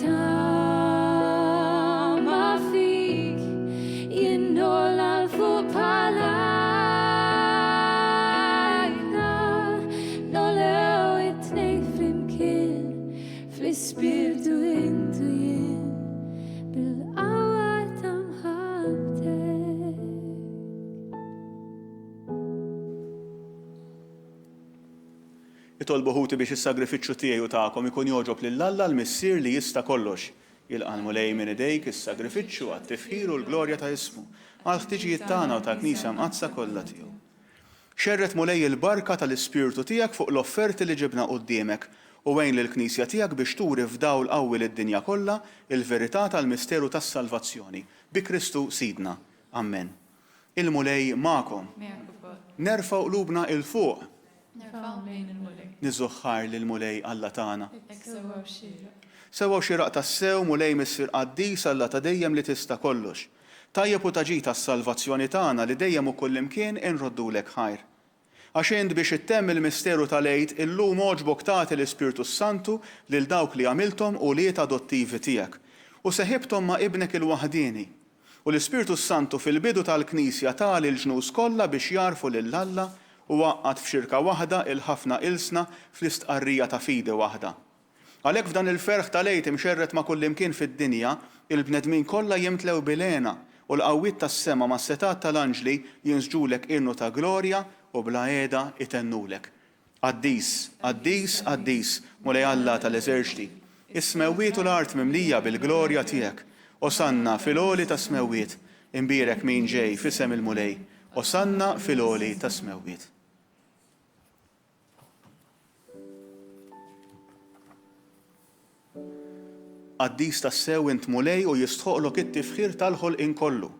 Bittama fik jinnola l-fuq bħal-għajka, nolew it-tnejn flimkien fl-ispirtu intu jien bil-qawwa Nitolbu ħuti biex is-sagrifiċċju tiegħi u tagħkom ikun jogħġob lill-Alla l-Missier li jista' kollox. Jilqa' l-mulej minn idejk is-sagrifiċċju għat-tifħir u l-glorja ta' ismu, għall-ħtiġijiet tagħna u tal-Knisja mqazza kollha tiegħu. Xerret mulej il-barka tal-Ispirtu tiegħek fuq l-offerti li ġibna quddiemek u wejn lill-Knisja tiegħek biex turi f'dawl qawwi lid-dinja kollha il-verità tal-misteru tas-salvazzjoni bi Kristu Sidna. Amen. Il-mulej magħkom. Nerfgħu qlubna il fuq. Niżuħħar lill-mulej Alla tagħna. Sewwa xieraq tas-sew mulej missier qaddis Alla ta' dejjem li tista' kollox. Tajjeb u taġi tas-salvazzjoni tagħna li dejjem u kullimkien inroddulek ħajr. Għax int biex ittemm il-misteru tal-għid illum oġbok tagħti l-Ispirtu Santu lil dawk li għamilthom u liet adottivi tiegħek u seħibthom ma' ibnek il-waħdieni. U l-Ispirtu Santu fil-bidu tal-Knisja tali l-ġnus kollha biex jarfu lill-Alla u waqqat f'xirka waħda il-ħafna ilsna fl-istqarrija ta' fidi waħda. Għalhekk f'dan il-ferħ tal-għid imxerret ma' kullimkien fid-dinja, il-bnedmin kollha jimtlew bilena u l-qawwiet tas-sema ma' setat tal-anġli jinsġulek innu ta' glorja u bla qiegħda itennulek. Qaddis, qaddis, qaddis, mulej Alla tal-eżerċti. Is-smewwiet u l-art mimlija bil-glorja tiegħek. Osanna fil-għoli ta' smewwiet, imbierek min ġej f'isem il-mulej. Osanna fil-għoli ta' smewwiet. Qaddis tas-sew int mulej u jistħoqlok it-tifħir tal-ħolqien kollu.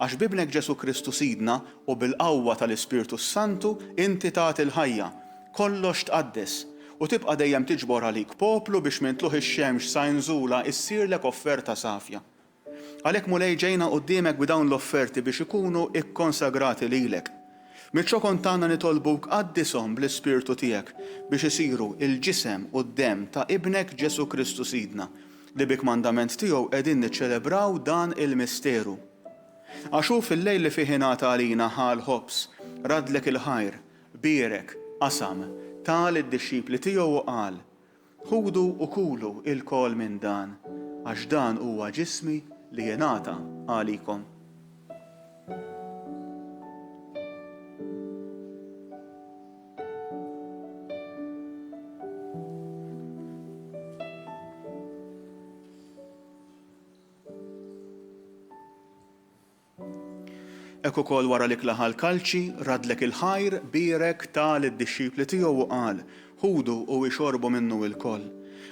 Għax bibnek Ġesu Kristu Sidna u bil-qawwa tal-Ispirtu Santu inti tagħti l-ħajja, kollox tqaddes u tibqa' dejjem tiġbor għalik poplu biex minn tluħ ix-xemx sa jinżula issirlek offerta safja. Għalhekk mulej ġejna quddiemek b'dawn l-offerti biex ikunu ikkonsagrati lilek. Mill-ċokon tagħna nitolbuk qaddishom bl-Ispirtu tiegħek biex isiru il-ġisem u d-demm ta' ibnek Ġesu Kristu Sidna li bik mandament tiegħu qegħdin niċċelebraw dan il-misteru. Għaxu fil-lejl li fih ingħata għalina ħal ħobs, radlek il-ħajr, bierek, qasam, tal id-dixxipli tiegħu u qal: ħudu u kulu il-kol minn dan, għax dan huwa ġismi li jingħata għalikom. Ekku kol wara li klaħal kalċi, radlek il-ħajr, bierek tal id-dixxipli tiegħu u qal: ħudu u ixorbu minnu il-koll.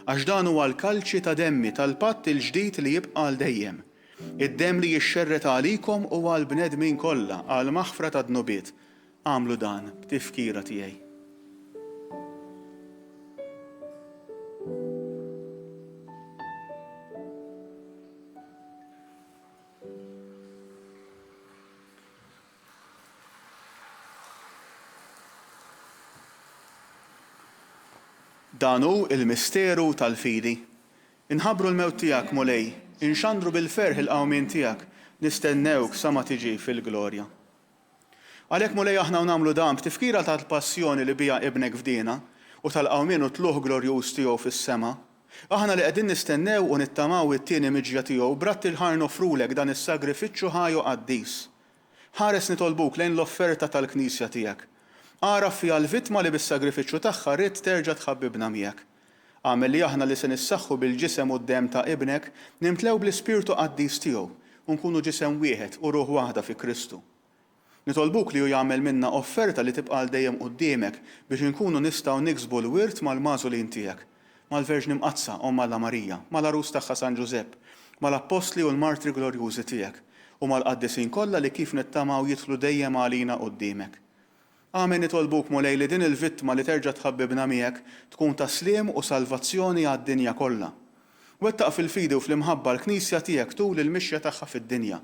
Għax dan huwa l-kalċi ta' demmi tal-patt il-ġdid li jibqa' l dejjem. Id-demm li jixxerret għalikom u għal bnedmin kollha għal maħfra ta' dnubiet. Għamlu dan b'tifkira tiegħi. Dan hu il-misteru tal-fidi. Inħabbru l-mewt tiegħek mulej, inxandru bil-ferħ il-qawmien tiegħek, nistennewk sa ma tiġi fil-glorja. Għalhekk mulej aħna nagħmlu dan b'tifkira tal-passjoni li bija ibnek fdina u tal-qawmien u tluħ glorjuż tiegħu fis-sema. Aħna li qegħdin nistennew u nittamaw it-tieni miġja tiegħu bratt il-ħar nofrulek dan is-sagrifiċċju ħaju qaddis. Ħares nitolbuk lejn l-offerta tal-Knisja tiegħek. Għaraf fija l-vittma li bis-sagrifiċċju tagħha rrid terġa' tħabbibna miegħek. Għamel li aħna li se nissaħħu bil-ġisem u d-demm ta' ibnek nimtlew bl-Ispirtu qaddis tiegħu u nkunu ġisem wieħed u ruħ waħda fi Kristu. Nitolbuk li hu jagħmel minna offerta li tibqa' dejjem quddiemek biex inkunu nistgħu niksbu l-wirt mal-magħżulin tiegħek, mal-Verġni Mqazza u Malla Marija, mal-Arus tagħha San Ġusepp, mal-Apostli u l-Martri Glorjużi tiegħek u mal-qaddisin kollha li kif nittamaw jidħlu dejjem għalina quddiemek. Amen nitolbuk mulej li din il-vittma li terġa' tħabbibna miegħek tkun tasliem u salvazzjoni għad-dinja kollha. Wettaq fil-fidi u fl-imħabba l-Knisja tiegħek tul il-mixja tagħha fid-dinja.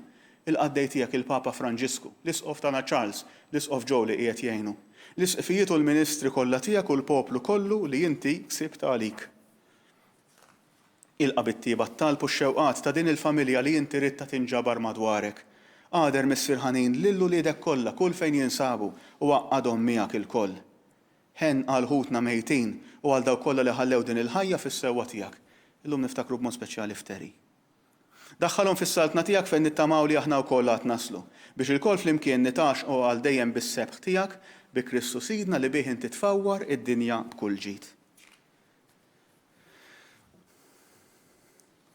Il-qaddej tiegħek il-Papa Franġisku, l-Isqof tagħna Charles, l-Isqof Joe li qiegħed jgħinu. L-isqfijiet u l-ministri kollha tiegħek u l-poplu kollu li inti ksibt għalik. Ilqa' bit-tieba t-talb u x-xewqat ta' din il-familja li inti rid tinġabar madwarek. Għader missier ħanin lillu liedek kollha kull fejn jinsabu u għaqqadhom miegħek il-koll. Ħen għal ħutna mejtin u għal dawk kollha li ħallew din il-ħajja fis-sewwa tiegħek. Illum niftakru b'mod speċjali f'Teri. Daħħalhom fis-saltna tiegħek fejn nittamaw li aħna wkoll għad naslu biex il-koll flimkien nitax u għal dejjem bis-sebħ tiegħek bi Kristu sidna li bih inti tfawwar id-dinja b'kull ġid.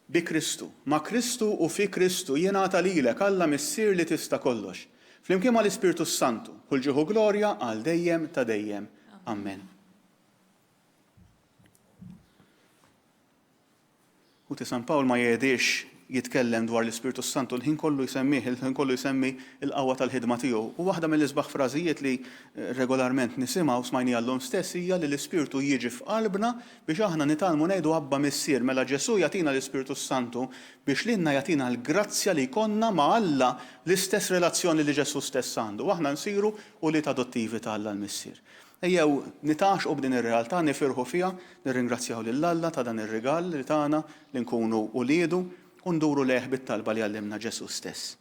Bi Kristu, ma' Kristu u fi Kristu jingħata lilek Alla missier li tista' kollox. Flimkien mal-Ispirtu Santu, kull ġieħu glorja għal dejjem ta' dejjem. Amen. U San Pawl ma jgħidix jitkellem dwar l-Ispirtu Santu l-ħin kollu jsemmih, il-ħin kollu jsemmi l-qawwa tal-ħidma tiegħu. U waħda mill-isbaħ frażijiet li regolarment nisimgħu smajni għallhom stess hija li l-Ispirtu jiġi f'qalbna biex aħna nitalmu ngħidu Abba missier mela Ġesu jagħtina l-Ispirtu Santu biex lilna jagħtina l-grazzja li jkollna ma' Alla l-istess relazzjoni li Ġesu stess għandu. Aħna nsiru ulied adottivi ta' Alla l-missier. Ejjew nitaxqu b'din ir-realtà nifirħu fiha, nirringrazzjaw lil Alla ta' dan ir-rigal li tagħna li nkunu uliedu u nduru leħ bit-talba li għallimna Ġesu stess.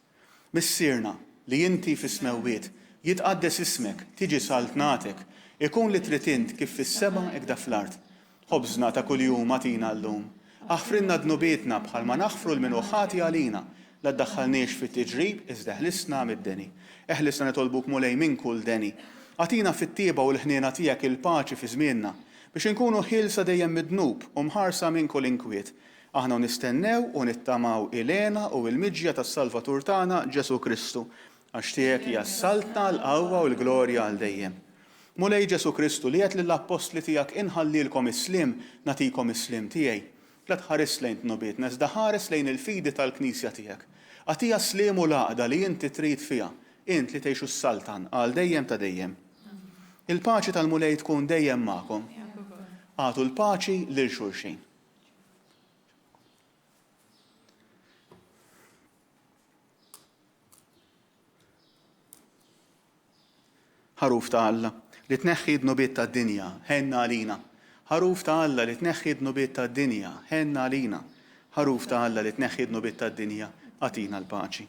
Missierna li inti fis-smewwiet jitqaddes ismek, tiġi saltnatek, ikun li trid int kif fis-seba' hekk da fl-ard. Ħobżna ta' kuljum atina llum. Aħfrinna dnubietna bħalma naħfru l-minuħati għalina la ddaħħalniex fit-tiġrib iżda ħlisna mid-deni. Eħlisna nitolbuk mulej minn kull deni. Atina fit-tieba u l-ħniena tiegħek il-paċi fi żmienna biex inkunu ħilsa dejjem mid-dnub u mħarsa minn kull inkwiet. Aħna nistennew u nittamaw ilena u l-miġja tas-Salvatur tagħna Ġesu Kristu għax tiegħek hija s-saltna l-qawwa u l-glorja għal dejjem. Mulej Ġesu Kristu li qed lill-apostli tiegħek inħallilkom is-slim nagħtikom is-slim tiegħi. La tħares lejn tnubietna iżda ħares lejn il-fidi tal-Knisja tiegħek. Għatija slim u laqda li inti trid fiha, int li tgħixu s-saltan għal dejjem ta' dejjem. Il-paċi tal-mulej tkun dejjem magħkom. Għatu l-paċi lil xulxin. Ħaruf ta' Alla li tneħħi d-nubiet tad-dinja, ħenna għalina. Ħaruf ta' Alla li tneħħi d-nubiet tad-dinja, ħenna għalina. Ħaruf ta' Alla li tneħħi d-nubiet tad-dinja, għatina l-paċi.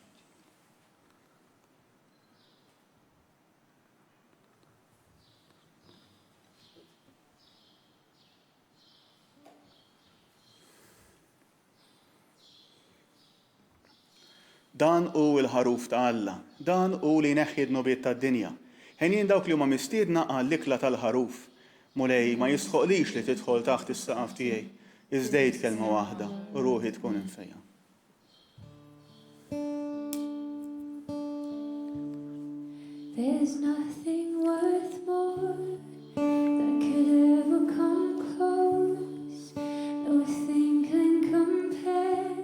Dan u l-ħaruf ta' Alla, dan u li neħħi d-nubiet tad-dinja. Ħenjin dawk li huma mistiedna għall-ikla tal-ħaruf. Mulej ma jistħoqlix li tidħol taħt is-saqaf tiegħi. Iżdejt kelma waħda u ruħi tkun infejja. There's nothing worth more that could ever come close. Nothing can compare.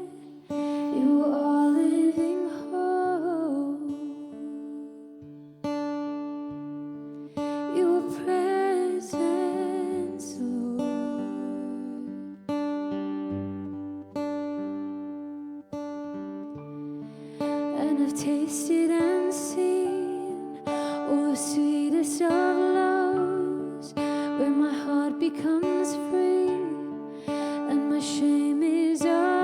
You are living hope. Your presence, Lord. And I've tasted and seen all the sweetest of loves, where my heart becomes free and my shame is undone.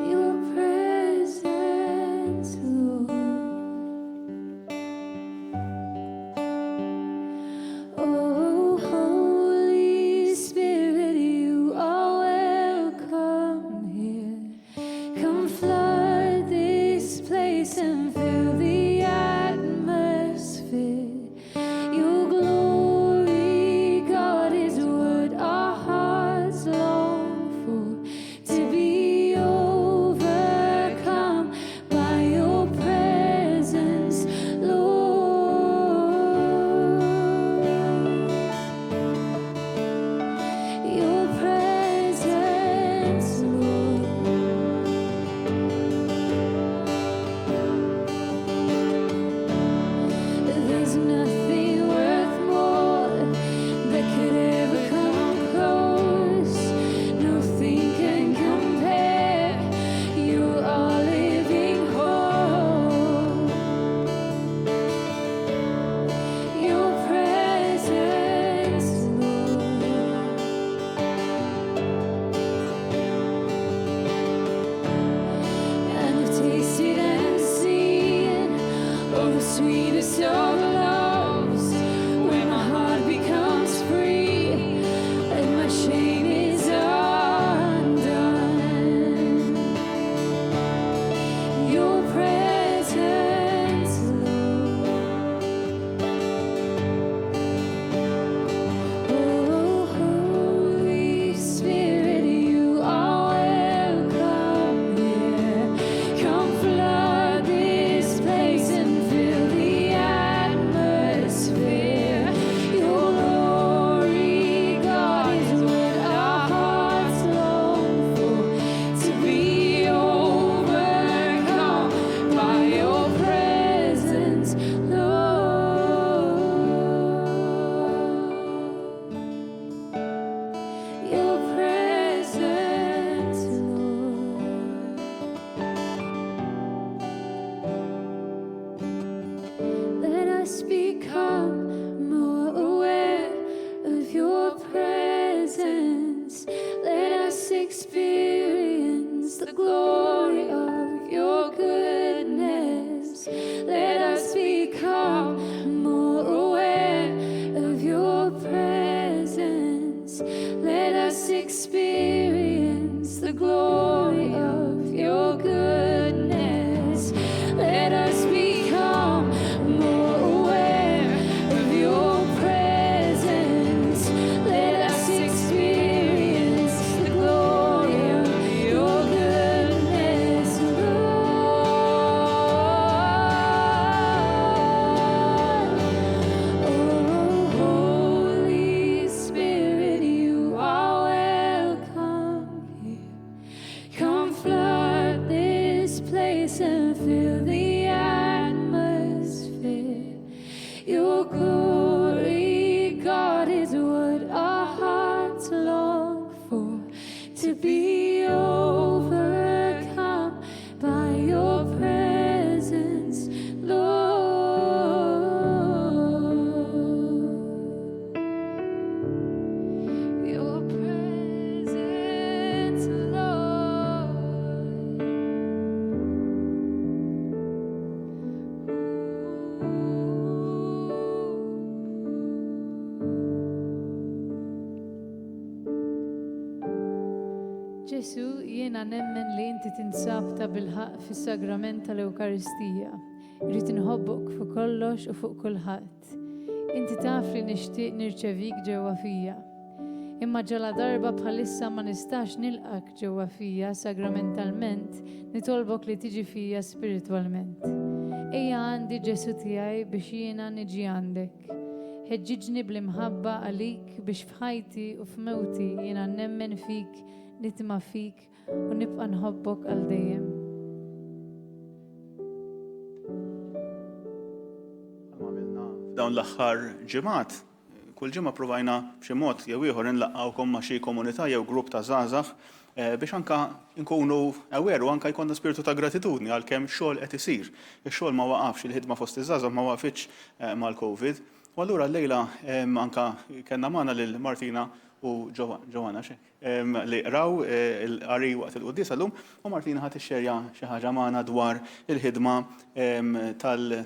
Your presence, Lord. Oh, Holy Spirit, you are welcome here. Come flood this place and fill the atmosphere. Your glory to be overcome by your presence, Lord. Your presence, Lord. Ġesu, jiena nemmen li inti tinsab ta' bilħaq fis-sagrament tal-Ewkaristija. Irrid inħobbok fuq kollox u fuq kulħadd. Inti taf li nixtieq nirċevik ġewwa fija. Imma ġala darba bħalissa ma nistax nilqak ġewwa fija sagramentalment, nitolbok li tiġi fija spiritwalment. Ejja għandi Ġesu tiegħi biex jiena niġi għandek. Ħeġġiġni bl-imħabba għalik biex f'ħajti u f'mewti jiena nemmen fik, nitma' fik u nibqa' nħobbok għal dejjem. Dawn l-aħħar ġimgħat, kull ġimgħa provajna b'xi mod jew ieħor inlaqgħukom ma' xi komunità jew grupp ta' żgħażagħ biex anka nkunu aware u anka jkollna spiritu ta' gratitudni għalkemm xogħol qed isir. Ix-xogħol ma waqafx, il-ħidma fost iż-żgħażagħ ma waqfitx mal-COVID. U allura llejla anka kellna magħna lil Martina u Ġowana li qraw il-qari waqt il-qudies llum u Martina ħadd ixxerja xi ħaġa magħna dwar il-ħidma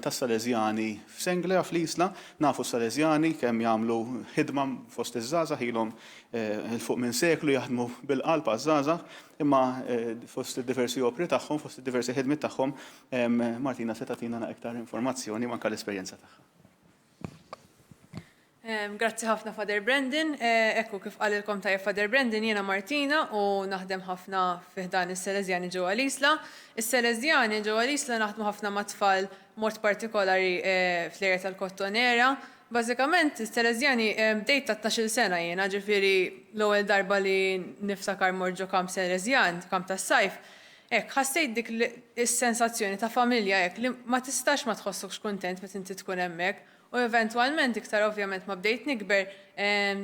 tas-Salesjani f'Senglea fl-Isla. Nafu s-Salesjani kemm jagħmlu ħidma fost iż-żgħażagħ ilhom il-fuq minn seklu jaħdmu bil-qalb għaż-żgħażagħ, imma fost id-diversi opri tagħhom, fost id-diversi ħidmiet tagħhom, Martina se tagħtina iktar informazzjoni manka l-esperjenza tagħha. Grazzi ħafna Father Brendan. Ekku kif qalilkom tajjeb Father Brendan, jiena Martina u naħdem ħafna fiħdan is-Salesjani ġewwa l-Isla. Is-Salesjani ġewwa l-Isla naħdmu ħafna ma' tfal mod partikolari fl-erja tal-Kottonera. Bażikament is-Salesjani bdejt ta' 12 sena jiena, ġifieri l-ewwel darba li niftakar morġu kamp Salesjan, kamp tas-sajf. Ħassejt dik is-sensazzjoni ta' familja li ma tistax ma tħossokx kuntent meta inti tkun hemmhekk. U eventwalment iktar ovvjament ma bdejt nikber,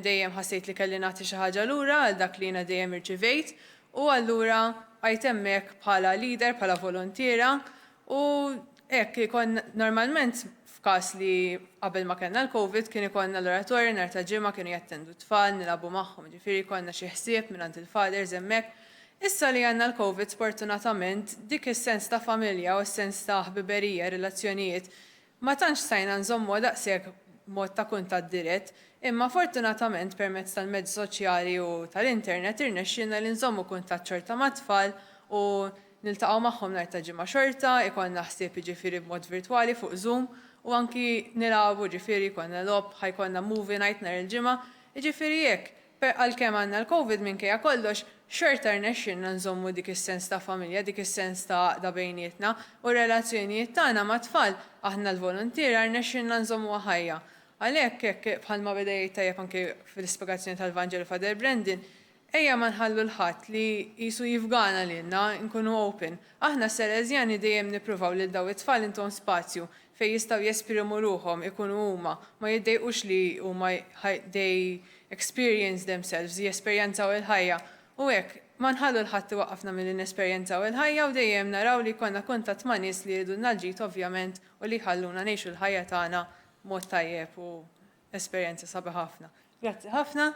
dejjem ħassejt li kelli nagħti xi ħaġa lura għal dak li jiena dejjem irċivejt u allura bqajt hemmhekk bħala leader, bħala volontiera u hekk ikun normalment f'każ li qabel ma kellna l-COVID kien ikollna l-oratorju nhar ta' ġimgħa kienu jattendu tfal, nilagħbu magħhom, ġifieri konna xi ħsieb mingħand il-fathers hemmhekk. Issa li għandna l-COVID sfortunatament dik is-sens ta' familja u s-sens ta' ħbiberija, relazzjonijiet ma tantx sajna nżommu daqshekk mod ta' kuntatt dirett, imma fortunatament permezz tal-mezzi soċjali u tal-internet irnexxinna li nżommu kuntatt xorta ma' tfal u niltaqgħu magħhom nhar ta' ġimgħa xorta, ikollna ħsieb jiġifieri b'mod virtwali fuq Zoom u anki nilagħbu ġifieri konna logħob ħajkollna movie night nhar il-ġimgħa, jiġifieri hekk għalkemm għandna l-COVID minkejja kollox, xorta rnexxinna nżommu dik is-sens ta' familja, dik is-sens ta' bejnietna u relazzjonijiet tagħna ma' tfal aħna l-volontiera rnexxinna nżommu ħajja. Għalhekk hekk bħalma bedejt tajjeb anke fil-ispjegazzjoni tal-Vanġelu Father Brendan, ejja ma nħallu l-ħadd li qisu jifgana lilna nkunu open. Aħna Salesjani dejjem nippruvaw lil daw it-tfal intom spazju fejn jistgħu jesprimu ruhom ikunu huma, ma jiddejqux li huma they experience themselves, jesperjenzaw il-ħajja. U hekk ma nħallu l-ħadd waqafna milli nesperjenzaw il-ħajja u dejjem naraw li konna kuntatt ma' nies li jridu l-ġid ovvjament u li ħalluna ngħixu l-ħajja tagħna mod tajjeb u esperjenza sabiħ ħafna. Grazzi ħafna.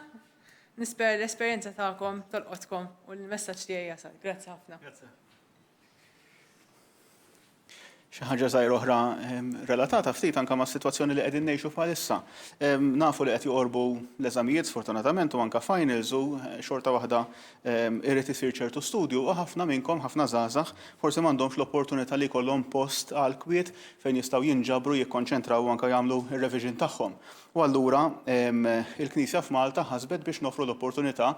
Nisper l-esperjenza tagħkom tolqotkom u l-messaġġ tiegħi jasal. Grazzi ħafna. Xi ħaġa żgħira oħra relatata ftit anke mas-sitwazzjoni li qegħdin ngħixu bħalissa. Nafu li qed joqorbu l-eżamijiet sfortunatament u anke finals u xorta waħda irid isir ċertu studju u ħafna minnkom, ħafna żgħażagħ, forsi m'għandhomx l-opportunità li jkollhom post għal kwiet fejn jistgħu jinġabru jikkonċentraw u anke jagħmlu ir-revision tagħhom. U allura il-Knisja f'Malta ħasbet biex nofru l-opportunità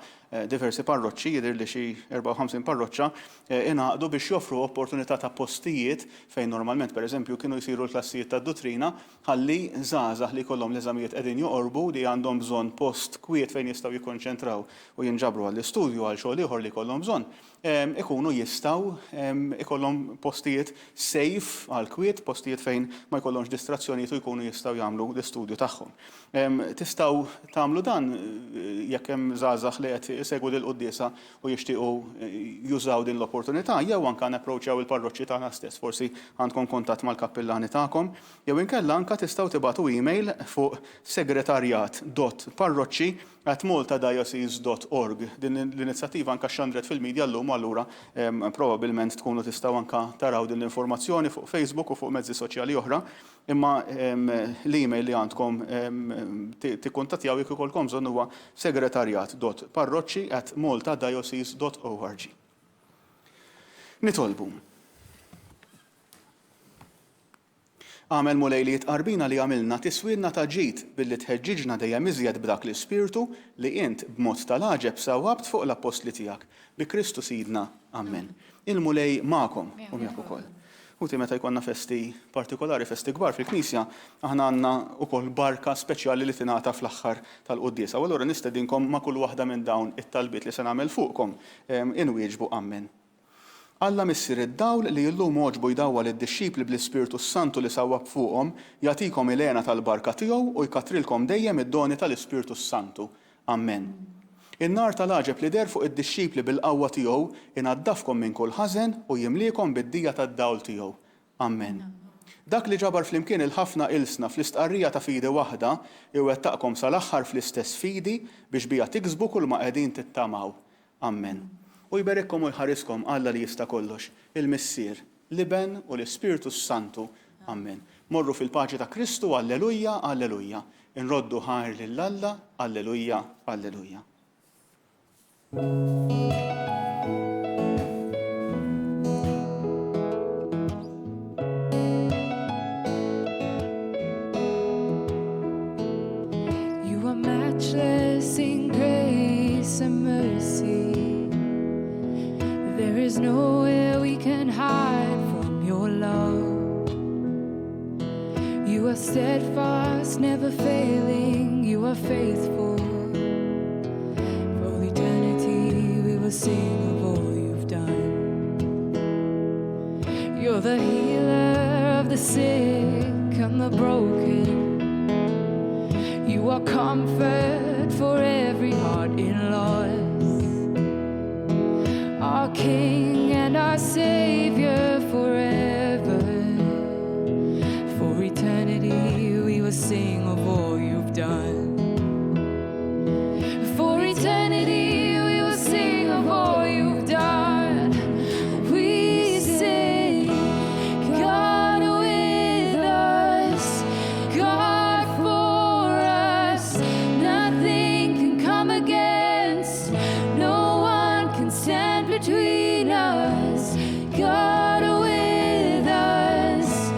diversi parroċċi, jidher li xi 54 parroċċa ingħaqdu biex joffru opportunità ta' postijiet fejn normalment pereżempju kienu jsiru l-klassijiet tad-dottrina ħalli żgħażagħ li jkollhom l-eżamijiet qegħdin joqorbu li għandhom bżonn post kwiet fejn jistgħu jikkonċentraw u jinġabru għall-istudju għal xogħol ieħor li jkollhom bżonn. Ikunu jistgħu ikollhom postijiet safe għal kwiet, postijiet fejn ma jkollhomx distrazzjonijiet u jkunu jistgħu jagħmlu l-istudju tagħhom. Tistgħu tagħmlu dan jekk hemm żgħażagħ li qed isegwu lill-quddiesa u jixtiequ jużaw din l-opportunità, jew anke napproachjaw il-parroċċi tagħna stess, forsi għandkom kuntatt mal-kappillani tagħkom, jew inkella anke tistgħu tibagħtu email fuq segretarjat.parroċċi@maltadiocese.org. Din l-inizjattiva anke xandret fil-medja llum allura probabbilment tkunu tistgħu anke taraw din l-informazzjoni fuq Facebook u fuq mezzi soċjali oħra, imma l-email li għandkom tikkuntattjaw jekk ikolkom bżonn huwa segretarjat.parroċċi@maltadiocese.org. Nitolbu. Għamel mulejliet qarbina li għamilna tiswilna ta' ġid billi tħeġġiġna dejjem iżjed b'dak l-ispirtu li int b'mod tal-aġeb sawwabt fuq l-apostli tiegħek. Bi Kristu Sidna. Amen. Il-mulej magħkom u miegħek ukoll. Uti meta jkollna festi partikolari, festi kbar fil-Knisja, aħna għandna wkoll barka speċjali li tingħata fl-aħħar tal-quddiesa. U allura nistedinkom ma' kull waħda minn dawn it-talbiet li se nagħmel fuqkom inwieġbu ammen. Alla missir id-dawl li llum oġbu jdawwal id-dixxipli bl-Ispirtu Santu li sawwab fuqhom jagħtikom il-għena tal-barka tiegħu u jkatrilkom dejjem id-doni tal-Ispirtu Santu. Amen. In-nar tal-aġeb li der fuq id-dixxipli bil-qawwa tiegħu inaddafkom minn kull ħażen u jimliekom bid-dija tad-dawl tiegħu. Amen. Dak li ġabar flimkien il-ħafna ilsna fl-istqarrija ta' fidi waħda iwettaqkom sal-aħħar fl-istess fidi biex bija tiksbu kull ma qegħdin tittamaw. Amen. U jberikkom u jħariskom Alla li jista' kollox, il-Missier, l-Iben u l-Ispirtu Santu. Amen. Morru fil-paċi ta' Kristu, alleluja, alleluja. Inroddu ħajr lill-Alla, alleluja, alleluja. You are matchless in grace and mercy. There is nowhere we can hide from your love. You are steadfast, never failing. You are faithful. For eternity we will sing of all you've done. You're the healer of the sick and the broken. You are comfort for every heart in loss. Our King and our Savior forever. For eternity we will sing of all you've done. For eternity we will sing of all you've done. We sing, God with us, God for us. Nothing can come against, no one can stand between us. God with us,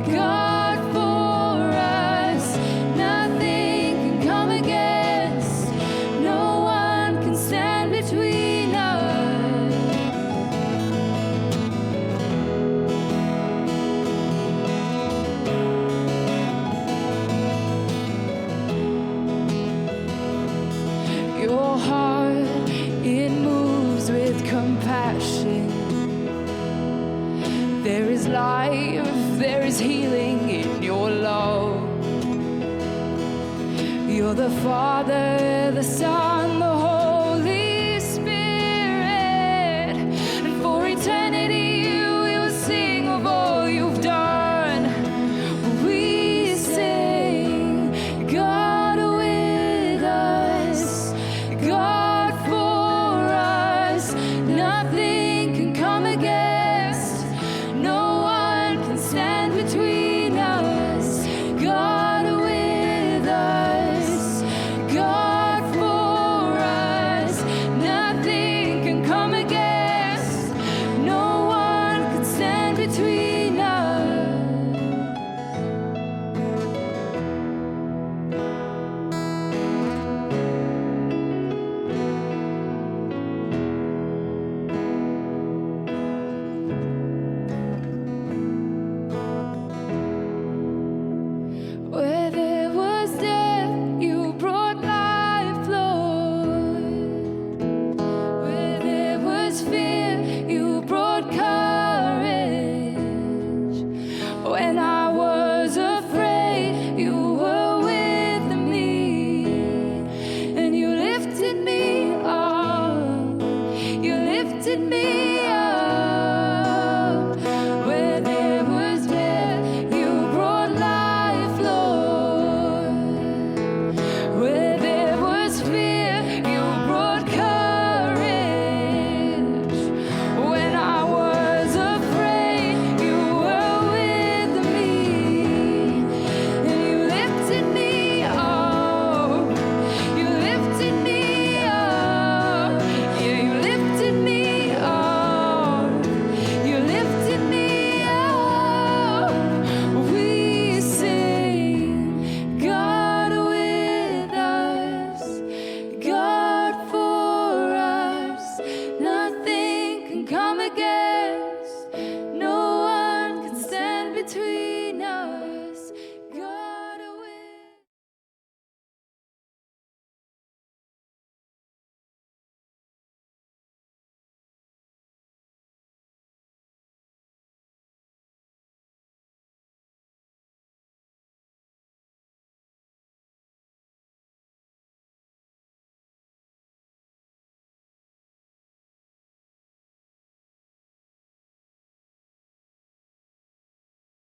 God for us. Nothing can come against, no one can stand between us. Your heart, it moves with compassion. There is life, there is healing in your love. You're the Father, the Son, the Holy Spirit. And for eternity we will sing of all you've done. We sing, God with us, God for us. Nothing can come against, no one can stand between us. God with us, God for created me